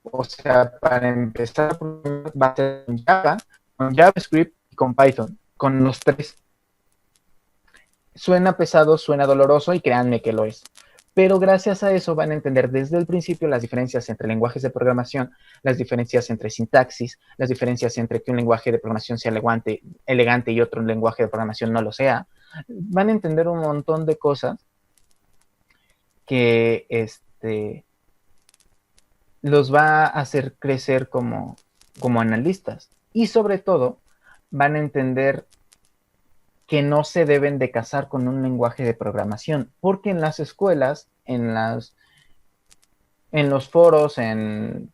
o sea, para empezar, va a ser con Java, con JavaScript y con Python, con los 3. Suena pesado, suena doloroso y créanme que lo es. Pero gracias a eso van a entender desde el principio las diferencias entre lenguajes de programación, las diferencias entre sintaxis, las diferencias entre que un lenguaje de programación sea elegante y otro lenguaje de programación no lo sea. Van a entender un montón de cosas que los va a hacer crecer como analistas. Y sobre todo, van a entender que no se deben de casar con un lenguaje de programación, porque en las escuelas, en los foros, en